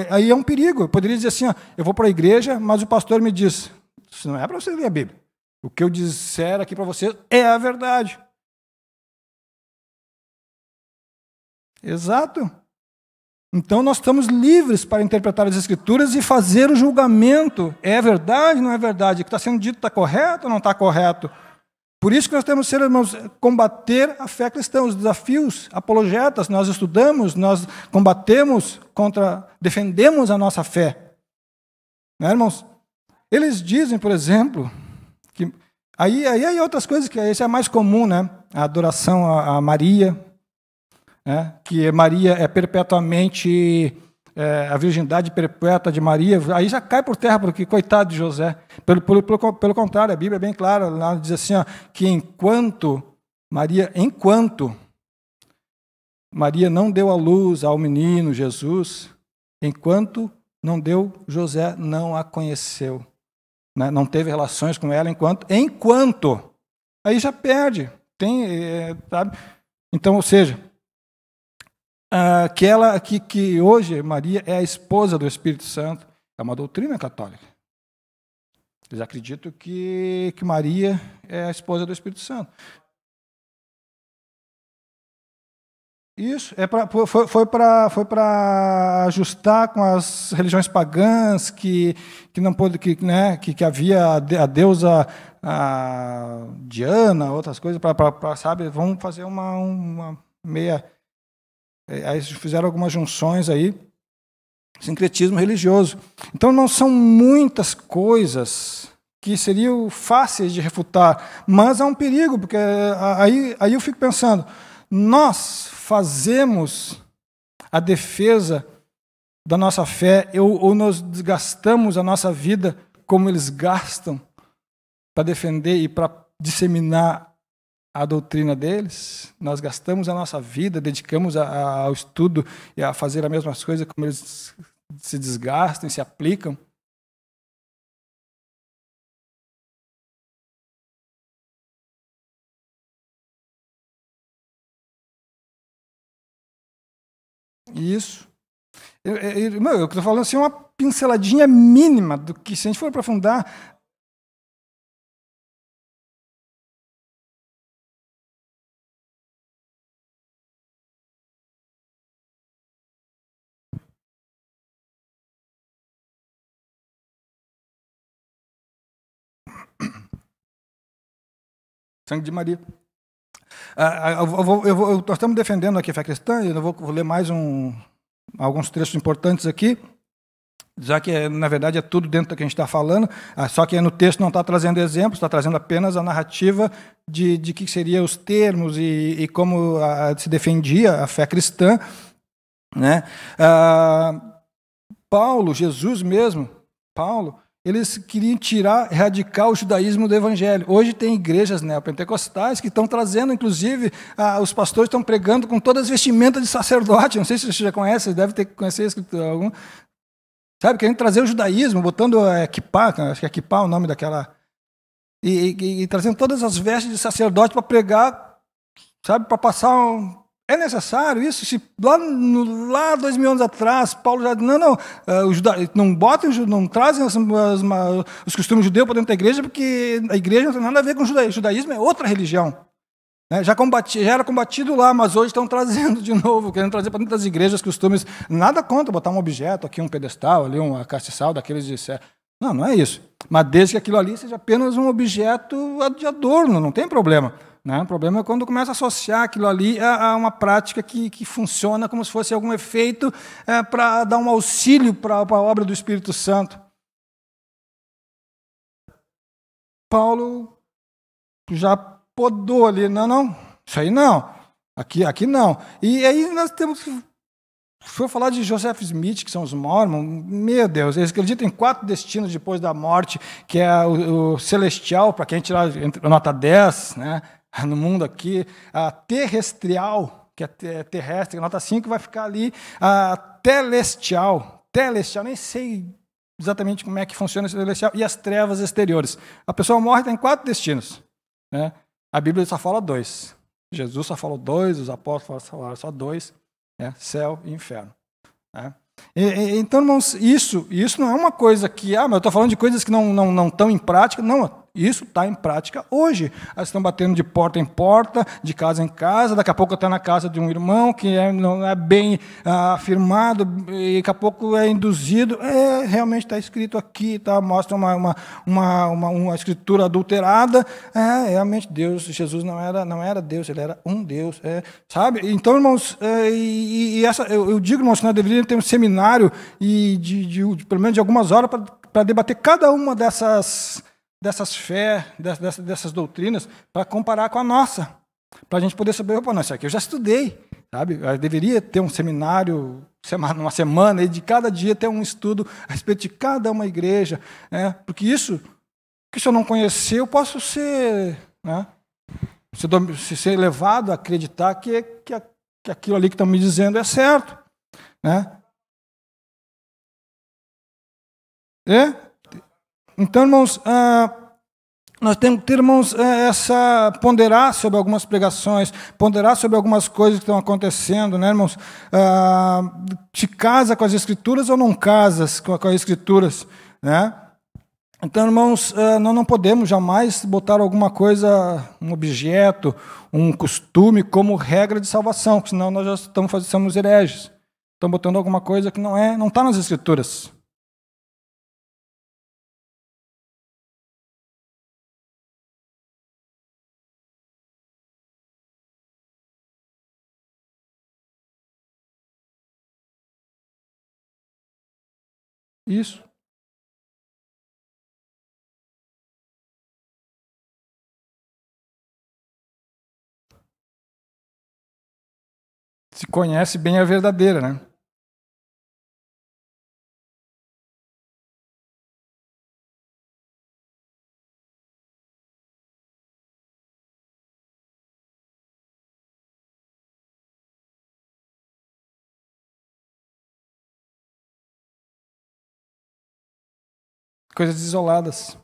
Aí é um perigo. Eu poderia dizer assim, eu vou para a igreja, mas o pastor me diz, isso não é para você ler a Bíblia. O que eu disser aqui para você é a verdade. Exato. Então nós estamos livres para interpretar as Escrituras e fazer o julgamento. É verdade, não é verdade? O que está sendo dito está correto ou não está correto? Por isso que nós temos que ser, irmãos, combater a fé cristã, os desafios apologetas, nós estudamos, nós combatemos defendemos a nossa fé. Né, irmãos? Eles dizem, por exemplo, que aí outras coisas que isso é mais comum, né? A adoração a Maria, né? Que Maria é perpetuamente a virgindade perpétua de Maria, aí já cai por terra, porque coitado de José. Pelo contrário, a Bíblia é bem clara, ela diz assim, que enquanto Maria não deu à luz ao menino Jesus, enquanto não deu, José não a conheceu. Né? Não teve relações com ela enquanto. Aí já perde. Sabe? Então, ou seja, que hoje Maria é a esposa do Espírito Santo, é uma doutrina católica. Eles acreditam que Maria é a esposa do Espírito Santo. Isso foi para ajustar com as religiões pagãs que não pôde, que havia a deusa Diana, outras coisas para sabe, vamos fazer uma meia. Aí fizeram algumas junções aí, sincretismo religioso. Então não são muitas coisas que seriam fáceis de refutar, mas há um perigo, porque aí eu fico pensando, nós fazemos a defesa da nossa fé ou nós desgastamos a nossa vida como eles gastam para defender e para disseminar a doutrina deles? Nós gastamos a nossa vida, dedicamos ao estudo e a fazer as mesmas coisas como eles se desgastam, se aplicam. Isso. Eu estou falando assim, uma pinceladinha mínima do que, se a gente for aprofundar. Sangue de Maria. Nós estamos defendendo aqui a fé cristã, eu vou ler mais alguns trechos importantes aqui. já que, na verdade, é tudo dentro do que a gente está falando, só que no texto não está trazendo exemplos, está trazendo apenas a narrativa de que seriam os termos e como se defendia a fé cristã, né? Paulo, Jesus mesmo, Paulo, eles queriam erradicar o judaísmo do evangelho. Hoje tem igrejas neopentecostais que estão trazendo, inclusive, os pastores estão pregando com todas as vestimentas de sacerdote. Não sei se você já conhece, deve ter conhecido algum. Sabe, querendo trazer o judaísmo, botando kippá, acho que é kippá o nome daquela... E trazendo todas as vestes de sacerdote para pregar, sabe, para passar É necessário isso? Se lá 2000 anos atrás, Paulo já disse, não trazem os costumes judeus para dentro da igreja, porque a igreja não tem nada a ver com o judaísmo. O judaísmo é outra religião. Já era combatido lá, mas hoje estão trazendo de novo, querendo trazer para dentro das igrejas costumes. Nada contra botar um objeto aqui, um pedestal, ali, uma castiçal daqueles de... Não é isso. Mas desde que aquilo ali seja apenas um objeto de adorno, não tem problema. Né? O problema é quando começa a associar aquilo ali a uma prática que funciona como se fosse algum efeito para dar um auxílio para a obra do Espírito Santo. Paulo já podou ali, não, isso aí não, aqui não. E aí nós temos que... Se for falar de Joseph Smith, que são os Mormons, meu Deus, eles acreditam em 4 destinos depois da morte, que é o celestial, para quem tirar a nota 10, né? No mundo aqui, a terrestrial, que é terrestre, nota 5, vai ficar ali, a telestial, nem sei exatamente como é que funciona esse celestial, e as trevas exteriores. A pessoa morre, tem 4 destinos. Né? A Bíblia só fala 2. Jesus só falou 2, os apóstolos falaram só 2, céu e inferno. Né? Então, irmãos, isso não é uma coisa que, mas eu estou falando de coisas que não estão em prática, não. Isso está em prática hoje. Elas estão batendo de porta em porta, de casa em casa, daqui a pouco está na casa de um irmão que não é bem afirmado, e daqui a pouco é induzido. Realmente está escrito aqui, mostra uma escritura adulterada. Realmente Jesus não era Deus, ele era um Deus. Sabe? Então, irmãos, eu digo, irmãos, que nós deveríamos ter um seminário pelo menos de algumas horas para debater cada uma dessas fé, dessas doutrinas, para comparar com a nossa, para a gente poder saber, isso aqui eu já estudei, sabe? Eu deveria ter um seminário, uma semana, e de cada dia ter um estudo a respeito de cada uma igreja, porque isso, que se eu não conhecer, eu posso ser levado a acreditar que aquilo ali que estão me dizendo é certo. Né? Então, irmãos, nós temos que ter, irmãos, ponderar sobre algumas pregações, ponderar sobre algumas coisas que estão acontecendo, né, irmãos? Se casa com as Escrituras ou não casas com as Escrituras, né? Então, irmãos, nós não podemos jamais botar alguma coisa, um objeto, um costume como regra de salvação, porque senão nós já somos hereges. Estamos botando alguma coisa que não está nas Escrituras. Isso. Se conhece bem a verdadeira, né? Coisas isoladas.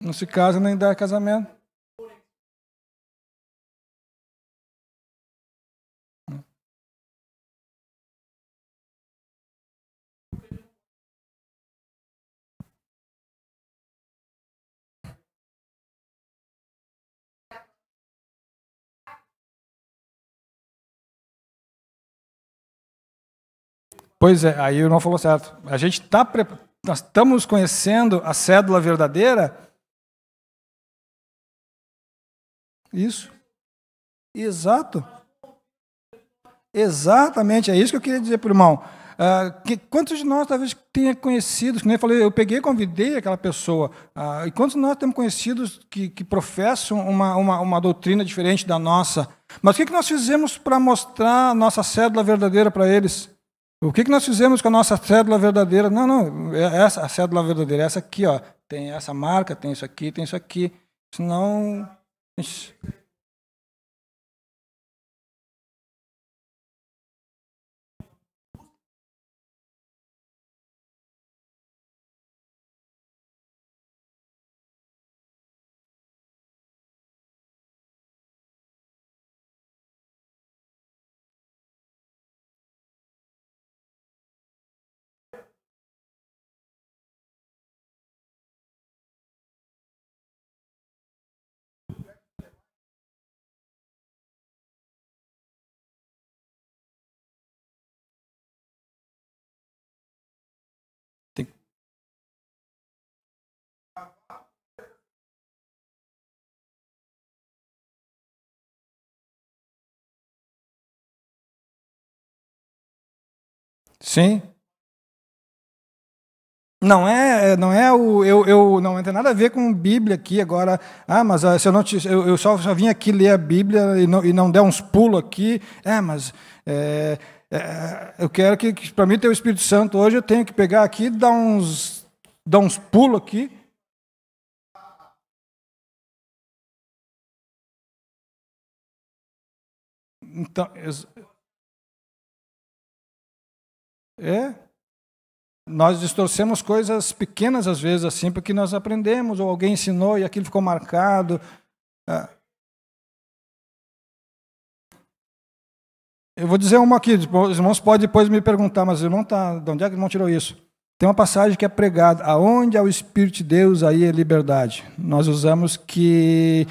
Não se casa nem dá casamento. Pois é, aí o irmão falou certo. Nós estamos conhecendo a cédula verdadeira Isso. Exato. Exatamente, é isso que eu queria dizer para o irmão. Quantos de nós talvez tenha conhecido, como eu falei, eu peguei e convidei aquela pessoa, e quantos de nós temos conhecidos que professam uma doutrina diferente da nossa? Mas o que nós fizemos para mostrar a nossa cédula verdadeira para eles? O que nós fizemos com a nossa cédula verdadeira? Não, é essa a cédula verdadeira, essa aqui, ó, tem essa marca, tem isso aqui, tem isso aqui. Senão... Sim. Não tem nada a ver com Bíblia aqui agora. Mas se eu só vim aqui ler a Bíblia e não der uns pulos aqui. Eu quero que para mim ter o Espírito Santo hoje eu tenho que pegar aqui e dar uns pulos aqui. Então, nós distorcemos coisas pequenas às vezes assim, porque nós aprendemos, ou alguém ensinou e aquilo ficou marcado. Eu vou dizer uma aqui, os irmãos podem depois me perguntar, mas o irmão de onde é que o irmão tirou isso? Tem uma passagem que é pregada, aonde há o Espírito de Deus, aí é liberdade. Nós usamos que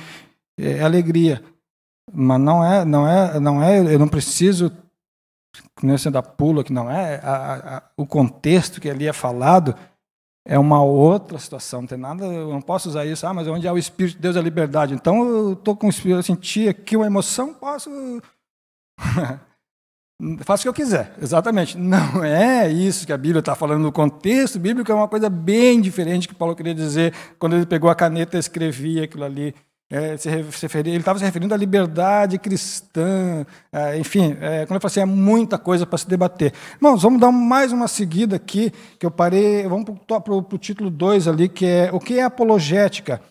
é alegria, mas não é, eu não preciso nesse da pula, que não é o contexto que ali é falado, é uma outra situação, não tem nada, eu não posso usar isso, mas onde há o Espírito de Deus é a liberdade, então eu estou com o Espírito, eu senti aqui uma emoção, posso... Faço o que eu quiser, exatamente. Não é isso que a Bíblia está falando. No contexto bíblico é uma coisa bem diferente que Paulo queria dizer quando ele pegou a caneta e escrevia aquilo ali. Ele estava se referindo à liberdade cristã. Enfim, quando eu falei assim, é muita coisa para se debater. Irmãos, vamos dar mais uma seguida aqui, que eu parei. Vamos para o título 2 ali, que é o que é apologética.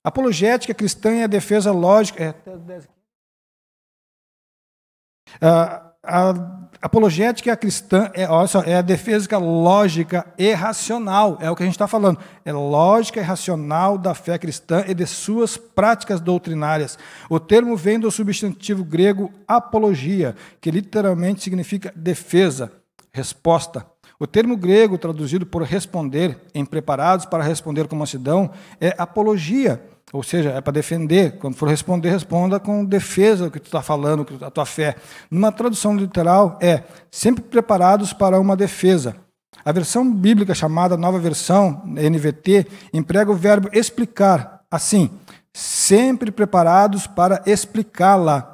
Apologética cristã é a defesa lógica. A apologética cristã é a defesa lógica e racional, é o que a gente está falando. É lógica e racional da fé cristã e de suas práticas doutrinárias. O termo vem do substantivo grego apologia, que literalmente significa defesa, resposta. O termo grego traduzido por responder, em preparados para responder com mansidão, é apologia. Ou seja, é para defender. Quando for responder, responda com defesa do que tu está falando, a tua fé. Numa tradução literal, é sempre preparados para uma defesa. A versão bíblica chamada Nova Versão, NVT, emprega o verbo explicar. Assim, sempre preparados para explicá-la.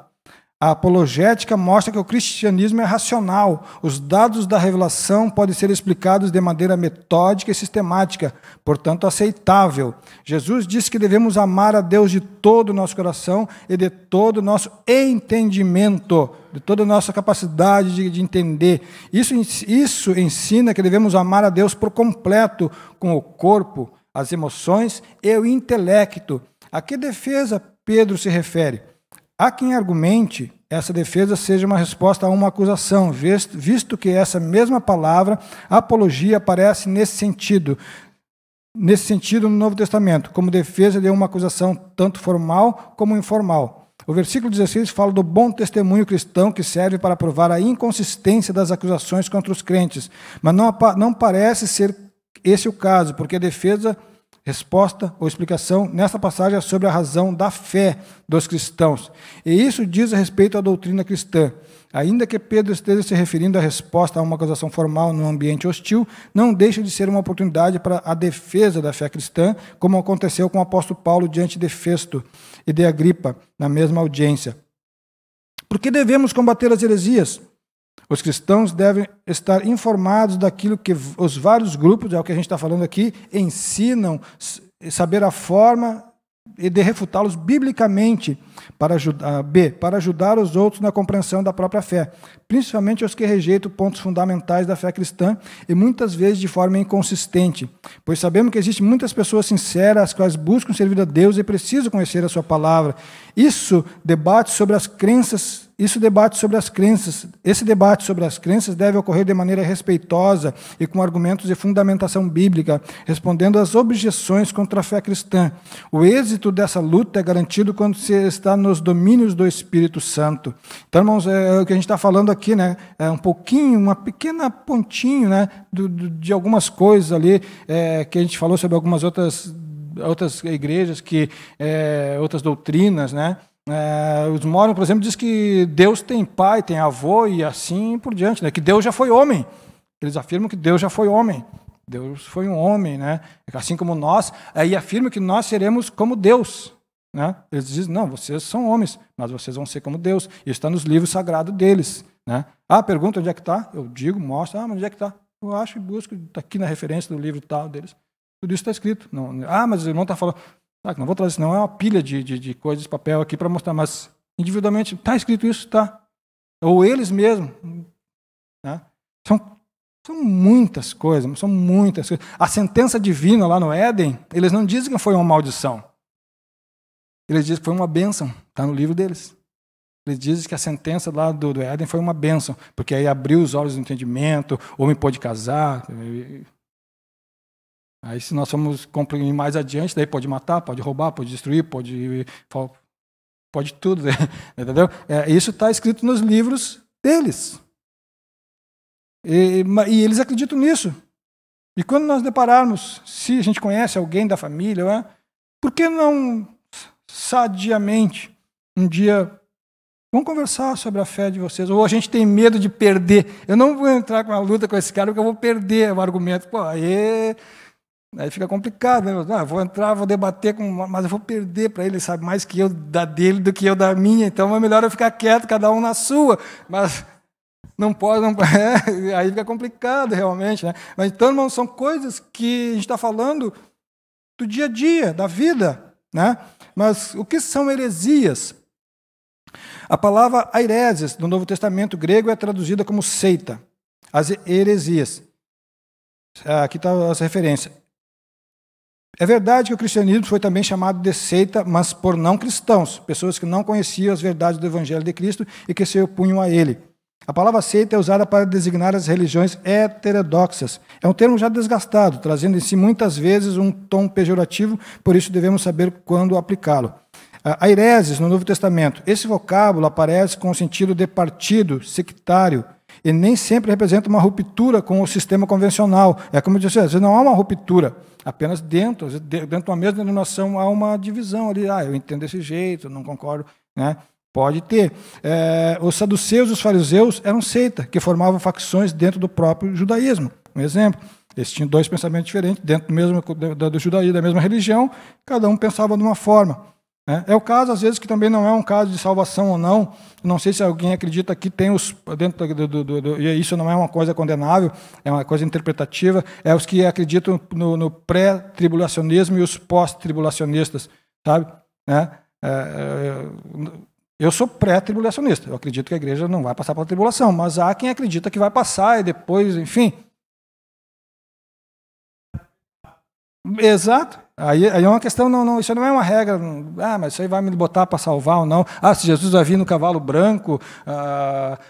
A apologética mostra que o cristianismo é racional. Os dados da revelação podem ser explicados de maneira metódica e sistemática, portanto aceitável. Jesus disse que devemos amar a Deus de todo o nosso coração e de todo o nosso entendimento, de toda a nossa capacidade de entender. Isso ensina que devemos amar a Deus por completo, com o corpo, as emoções e o intelecto. A que defesa Pedro se refere? Há quem argumente essa defesa seja uma resposta a uma acusação, visto que essa mesma palavra, apologia, aparece nesse sentido no Novo Testamento, como defesa de uma acusação tanto formal como informal. O versículo 16 fala do bom testemunho cristão que serve para provar a inconsistência das acusações contra os crentes, mas não parece ser esse o caso, porque a defesa resposta ou explicação nesta passagem é sobre a razão da fé dos cristãos. E isso diz a respeito à doutrina cristã. Ainda que Pedro esteja se referindo à resposta a uma acusação formal num ambiente hostil, não deixa de ser uma oportunidade para a defesa da fé cristã, como aconteceu com o apóstolo Paulo diante de Festo e de Agripa, na mesma audiência. Por que devemos combater as heresias? Os cristãos devem estar informados daquilo que os vários grupos, é o que a gente está falando aqui, ensinam, saber a forma e de refutá-los biblicamente para ajudar os outros na compreensão da própria fé, principalmente os que rejeitam pontos fundamentais da fé cristã e muitas vezes de forma inconsistente, pois sabemos que existem muitas pessoas sinceras as quais buscam servir a Deus e precisam conhecer a sua palavra. Esse debate sobre as crenças deve ocorrer de maneira respeitosa e com argumentos de fundamentação bíblica, respondendo às objeções contra a fé cristã. O êxito dessa luta é garantido quando se está nos domínios do Espírito Santo. Então, irmãos, é o que a gente está falando aqui, né? É um pouquinho, uma pequena pontinho, né, de algumas coisas ali que a gente falou sobre algumas outras igrejas, outras doutrinas, né? Os Mormons, por exemplo, diz que Deus tem pai, tem avô e assim por diante, né? Que Deus já foi homem. Eles afirmam que Deus já foi homem. Deus foi um homem, né? Assim como nós, aí afirmam que nós seremos como Deus, né? Eles dizem, não, vocês são homens, mas vocês vão ser como Deus. Isso está nos livros sagrados deles, né? Pergunta onde é que está? Eu digo, mostro, mas onde é que está? Eu acho e busco, está aqui na referência do livro tal deles. Tudo isso está escrito. Não, mas o irmão está falando... não vou trazer, senão é uma pilha de coisas de papel aqui para mostrar, mas individualmente está escrito isso, tá? Ou eles mesmos. Né? São muitas coisas. A sentença divina lá no Éden, eles não dizem que foi uma maldição. Eles dizem que foi uma bênção, está no livro deles. Eles dizem que a sentença lá do Éden foi uma bênção, porque aí abriu os olhos do entendimento, o homem pode casar. Aí, se nós formos comprimir mais adiante, daí pode matar, pode roubar, pode destruir, pode tudo, entendeu? Isso está escrito nos livros deles. E eles acreditam nisso. E quando nós depararmos, se a gente conhece alguém da família, por que não sadiamente um dia vamos conversar sobre a fé de vocês? Ou a gente tem medo de perder? Eu não vou entrar com uma luta com esse cara porque eu vou perder o argumento. Aí fica complicado, né? Vou entrar, vou debater, mas eu vou perder para ele, sabe mais que eu da dele do que eu da minha, então é melhor eu ficar quieto, cada um na sua. Mas não pode, aí fica complicado realmente, né? Mas então, irmãos, são coisas que a gente está falando do dia a dia, da vida, né? Mas o que são heresias? A palavra aireses, no Novo Testamento grego, é traduzida como seita. As heresias. Aqui está essa referência. É verdade que o cristianismo foi também chamado de seita, mas por não cristãos, pessoas que não conheciam as verdades do Evangelho de Cristo e que se opunham a ele. A palavra seita é usada para designar as religiões heterodoxas. É um termo já desgastado, trazendo em si muitas vezes um tom pejorativo, por isso devemos saber quando aplicá-lo. Aireses, no Novo Testamento. Esse vocábulo aparece com o sentido de partido, sectário, e nem sempre representa uma ruptura com o sistema convencional. É como eu disse, às vezes não há uma ruptura, apenas dentro de uma mesma denominação há uma divisão ali. Eu entendo desse jeito, não concordo, né? Pode ter. Os saduceus e os fariseus eram seita, que formavam facções dentro do próprio judaísmo. Um exemplo, eles tinham dois pensamentos diferentes dentro do judaísmo, da mesma religião, cada um pensava de uma forma. É o caso, às vezes, que também não é um caso de salvação ou não. Não sei se alguém acredita que tem os... e isso não é uma coisa condenável, é uma coisa interpretativa. É os que acreditam no pré-tribulacionismo e os pós-tribulacionistas, sabe? Eu sou pré-tribulacionista. Eu acredito que a igreja não vai passar pela tribulação, mas há quem acredita que vai passar e depois, enfim... Exato. Aí é uma questão, não, isso não é uma regra, mas isso aí vai me botar para salvar ou não. Se Jesus vai vir no cavalo branco,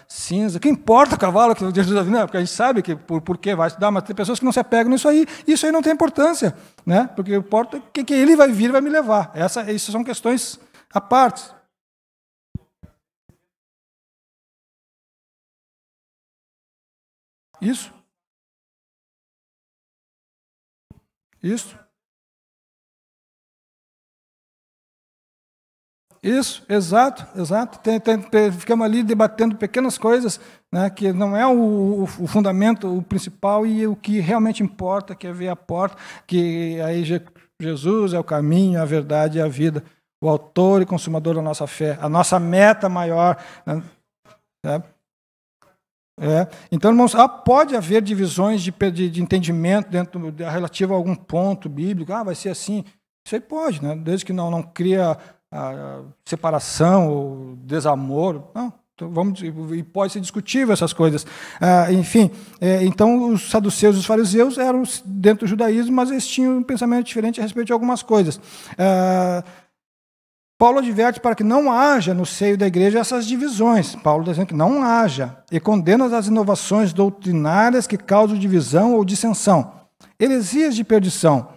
cinza, que importa o cavalo que Jesus vai vir? Não, porque a gente sabe que por que vai estudar, mas tem pessoas que não se apegam nisso aí, isso aí não tem importância, né? Porque importa que ele vai vir e vai me levar. Essas são questões à parte. Isso. Isso, exato. Ficamos ali debatendo pequenas coisas, né, que não é o fundamento, o principal, e o que realmente importa, que é ver a porta, que aí Jesus é o caminho, a verdade e a vida, o autor e consumador da nossa fé, a nossa meta maior. Né? Então, irmãos, pode haver divisões de entendimento relativo a algum ponto bíblico. Vai ser assim. Isso aí pode, né? Desde que não cria a separação ou desamor. Não, e pode ser discutível essas coisas. Enfim, então os saduceus e os fariseus eram dentro do judaísmo, mas eles tinham um pensamento diferente a respeito de algumas coisas. Paulo adverte para que não haja no seio da igreja essas divisões. Paulo está dizendo que não haja, e condena as inovações doutrinárias que causam divisão ou dissensão. Heresias de perdição.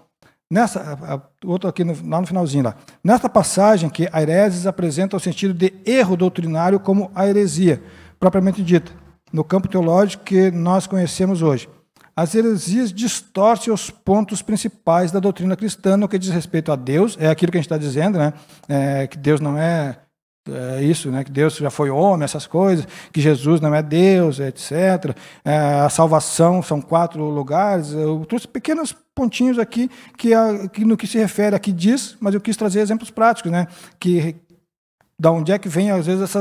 Outro aqui lá no finalzinho. Nesta passagem que a hereses apresenta o sentido de erro doutrinário como a heresia, propriamente dita, no campo teológico que nós conhecemos hoje. As heresias distorcem os pontos principais da doutrina cristã no que diz respeito a Deus, é aquilo que a gente está dizendo, né? Que Deus não é isso, né? Que Deus já foi homem, essas coisas, que Jesus não é Deus, etc. A salvação são 4 lugares. Eu trouxe pequenos pontinhos aqui que no que se refere aqui diz, mas eu quis trazer exemplos práticos, né? Da onde é que vem, às vezes,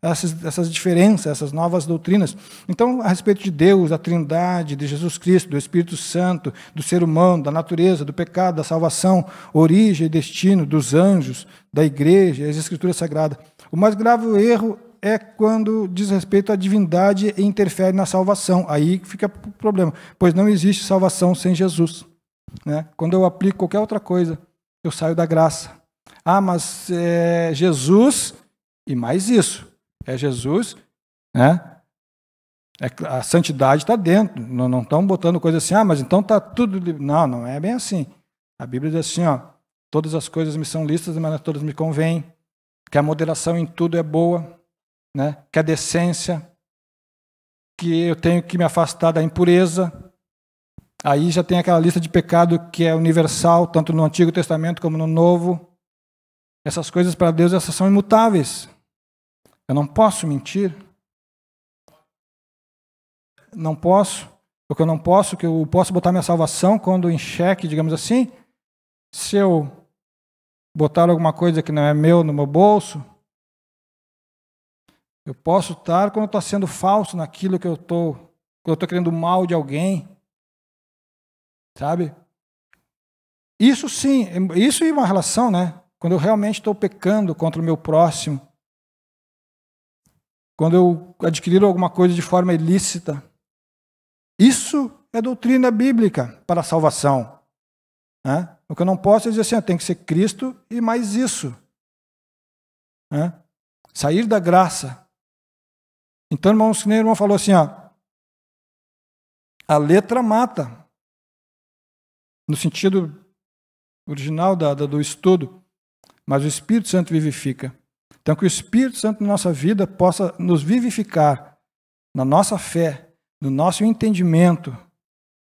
essas diferenças, essas novas doutrinas. Então, a respeito de Deus, da Trindade, de Jesus Cristo, do Espírito Santo, do ser humano, da natureza, do pecado, da salvação, origem e destino, dos anjos, da igreja, as Escrituras Sagradas. O mais grave erro é quando diz respeito à divindade e interfere na salvação. Aí fica o problema, pois não existe salvação sem Jesus. Né? Quando eu aplico qualquer outra coisa, eu saio da graça. Mas é Jesus e mais isso. É Jesus, né? A santidade está dentro. Não estão botando coisa assim, mas então está tudo... Não é bem assim. A Bíblia diz assim, todas as coisas me são lícitas, mas todas me convêm. Que a moderação em tudo é boa, né? Que a decência, que eu tenho que me afastar da impureza. Aí já tem aquela lista de pecado que é universal, tanto no Antigo Testamento como no Novo. Essas coisas para Deus, essas são imutáveis. Eu não posso mentir. Não posso. Porque eu não posso, que eu posso botar minha salvação quando em xeque, digamos assim. Se eu botar alguma coisa que não é meu no meu bolso, eu posso estar quando eu estou sendo falso naquilo que quando eu estou querendo mal de alguém. Sabe? Isso sim, isso é uma relação, né? Quando eu realmente estou pecando contra o meu próximo, quando eu adquirir alguma coisa de forma ilícita, isso é doutrina bíblica para a salvação. Né? O que eu não posso é dizer assim, tem que ser Cristo e mais isso. Né? Sair da graça. Então, irmãos, que nem o irmão falou assim, a letra mata, no sentido original do estudo. Mas o Espírito Santo vivifica. Então, que o Espírito Santo na nossa vida possa nos vivificar na nossa fé, no nosso entendimento,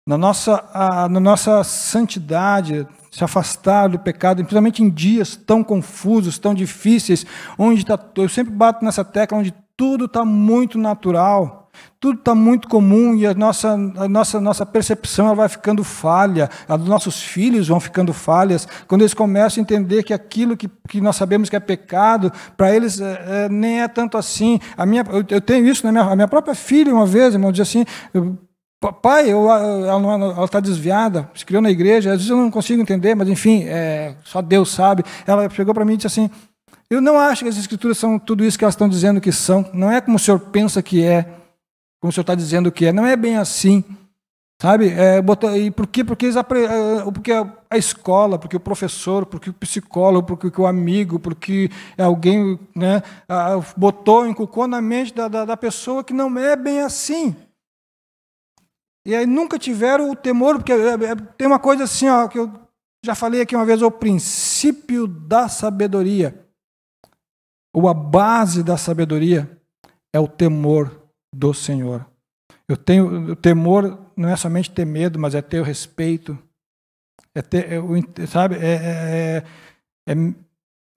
na nossa santidade, se afastar do pecado, principalmente em dias tão confusos, tão difíceis, onde eu sempre bato nessa tecla, onde tudo está muito natural. Tudo está muito comum e a nossa percepção ela vai ficando falha, os nossos filhos vão ficando falhas, quando eles começam a entender que aquilo que nós sabemos que é pecado, para eles nem é tanto assim. Eu tenho isso, né? A minha própria filha, uma vez, irmão, diz assim, pai, ela está desviada, se criou na igreja, às vezes eu não consigo entender, mas enfim, só Deus sabe. Ela chegou para mim e disse assim, eu não acho que as Escrituras são tudo isso que elas estão dizendo que são, não é como o senhor pensa que é, como o senhor está dizendo que é, não é bem assim, sabe? E por quê? Porque a escola, porque o professor, porque o psicólogo, porque o amigo, porque alguém, né, inculcou na mente da pessoa que não é bem assim. E aí nunca tiveram o temor, porque tem uma coisa assim, que eu já falei aqui uma vez, o princípio da sabedoria, ou a base da sabedoria é o temor do Senhor. O temor não é somente ter medo, mas é ter o respeito,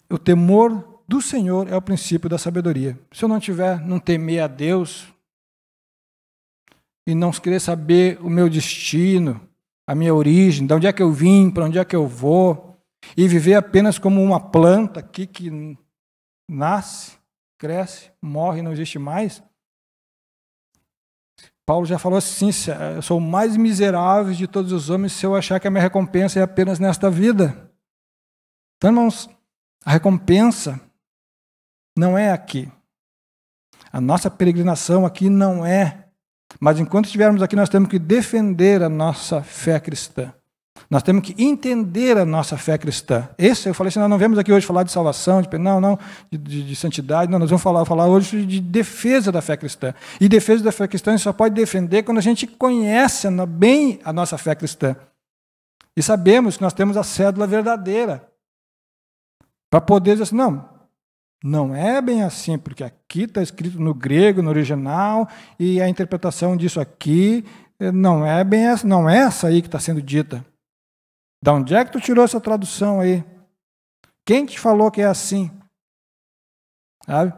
o temor do Senhor é o princípio da sabedoria. Se eu não temer a Deus e não querer saber o meu destino, a minha origem, de onde é que eu vim, para onde é que eu vou, e viver apenas como uma planta aqui que nasce, cresce, morre e não existe mais. Paulo já falou assim, eu sou o mais miserável de todos os homens se eu achar que a minha recompensa é apenas nesta vida. Então, irmãos, a recompensa não é aqui. A nossa peregrinação aqui não é. Mas enquanto estivermos aqui, nós temos que defender a nossa fé cristã. Nós temos que entender a nossa fé cristã. Eu falei assim, nós não vemos aqui hoje falar de salvação, de santidade, não, nós vamos falar hoje de defesa da fé cristã. E defesa da fé cristã a gente só pode defender quando a gente conhece bem a nossa fé cristã. E sabemos que nós temos a cédula verdadeira. Para poder dizer assim, não é bem assim, porque aqui está escrito no grego, no original, e a interpretação disso aqui não é bem essa, não é essa aí que está sendo dita. De onde é que tu tirou essa tradução aí? Quem te falou que é assim? Sabe?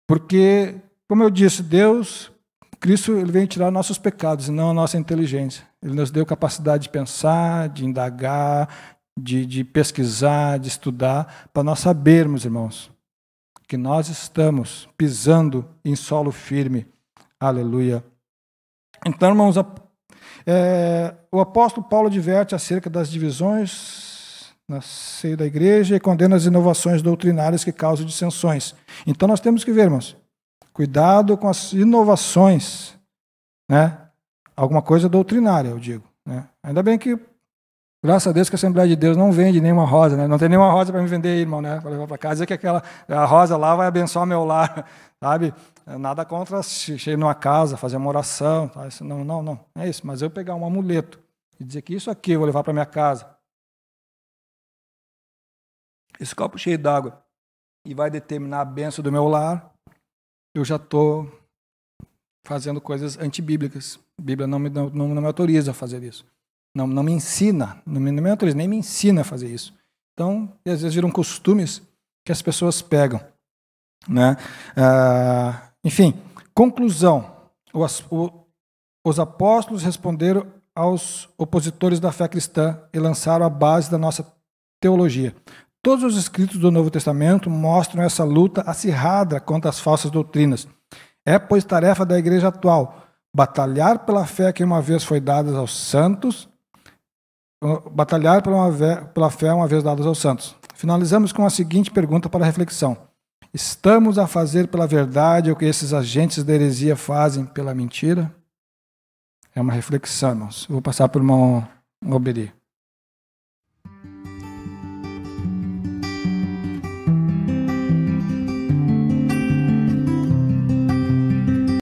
Porque, como eu disse, Cristo, ele veio tirar nossos pecados e não a nossa inteligência. Ele nos deu capacidade de pensar, de indagar, de pesquisar, de estudar, para nós sabermos, irmãos, que nós estamos pisando em solo firme. Aleluia. Então, irmãos, o apóstolo Paulo adverte acerca das divisões no seio da igreja e condena as inovações doutrinárias que causam dissensões. Então, nós temos que ver, irmãos, cuidado com as inovações, né? Alguma coisa doutrinária, eu digo, né? Ainda bem que, graças a Deus, que a Assembleia de Deus não vende nenhuma rosa, né? Não tem nenhuma rosa para me vender aí, irmão, né? Para levar para casa, dizer que a rosa lá vai abençoar meu lar, sabe? Nada contra chegar numa casa, fazer uma oração, tá? Isso, não é isso. Mas eu pegar um amuleto e dizer que isso aqui eu vou levar para minha casa, esse copo cheio d'água, e vai determinar a bênção do meu lar, eu já estou fazendo coisas antibíblicas. A Bíblia não me autoriza a fazer isso. Não me ensina, não me autoriza, nem me ensina a fazer isso. Então, às vezes viram costumes que as pessoas pegam, né? Enfim, conclusão. Os apóstolos responderam aos opositores da fé cristã e lançaram a base da nossa teologia. Todos os escritos do Novo Testamento mostram essa luta acirrada contra as falsas doutrinas. É, pois, tarefa da igreja atual batalhar pela fé que uma vez foi dada aos santos, batalhar pela fé uma vez dada aos santos. Finalizamos com a seguinte pergunta para reflexão. Estamos a fazer pela verdade o que esses agentes da heresia fazem pela mentira? É uma reflexão, irmãos. Eu vou passar para o irmão Obedi.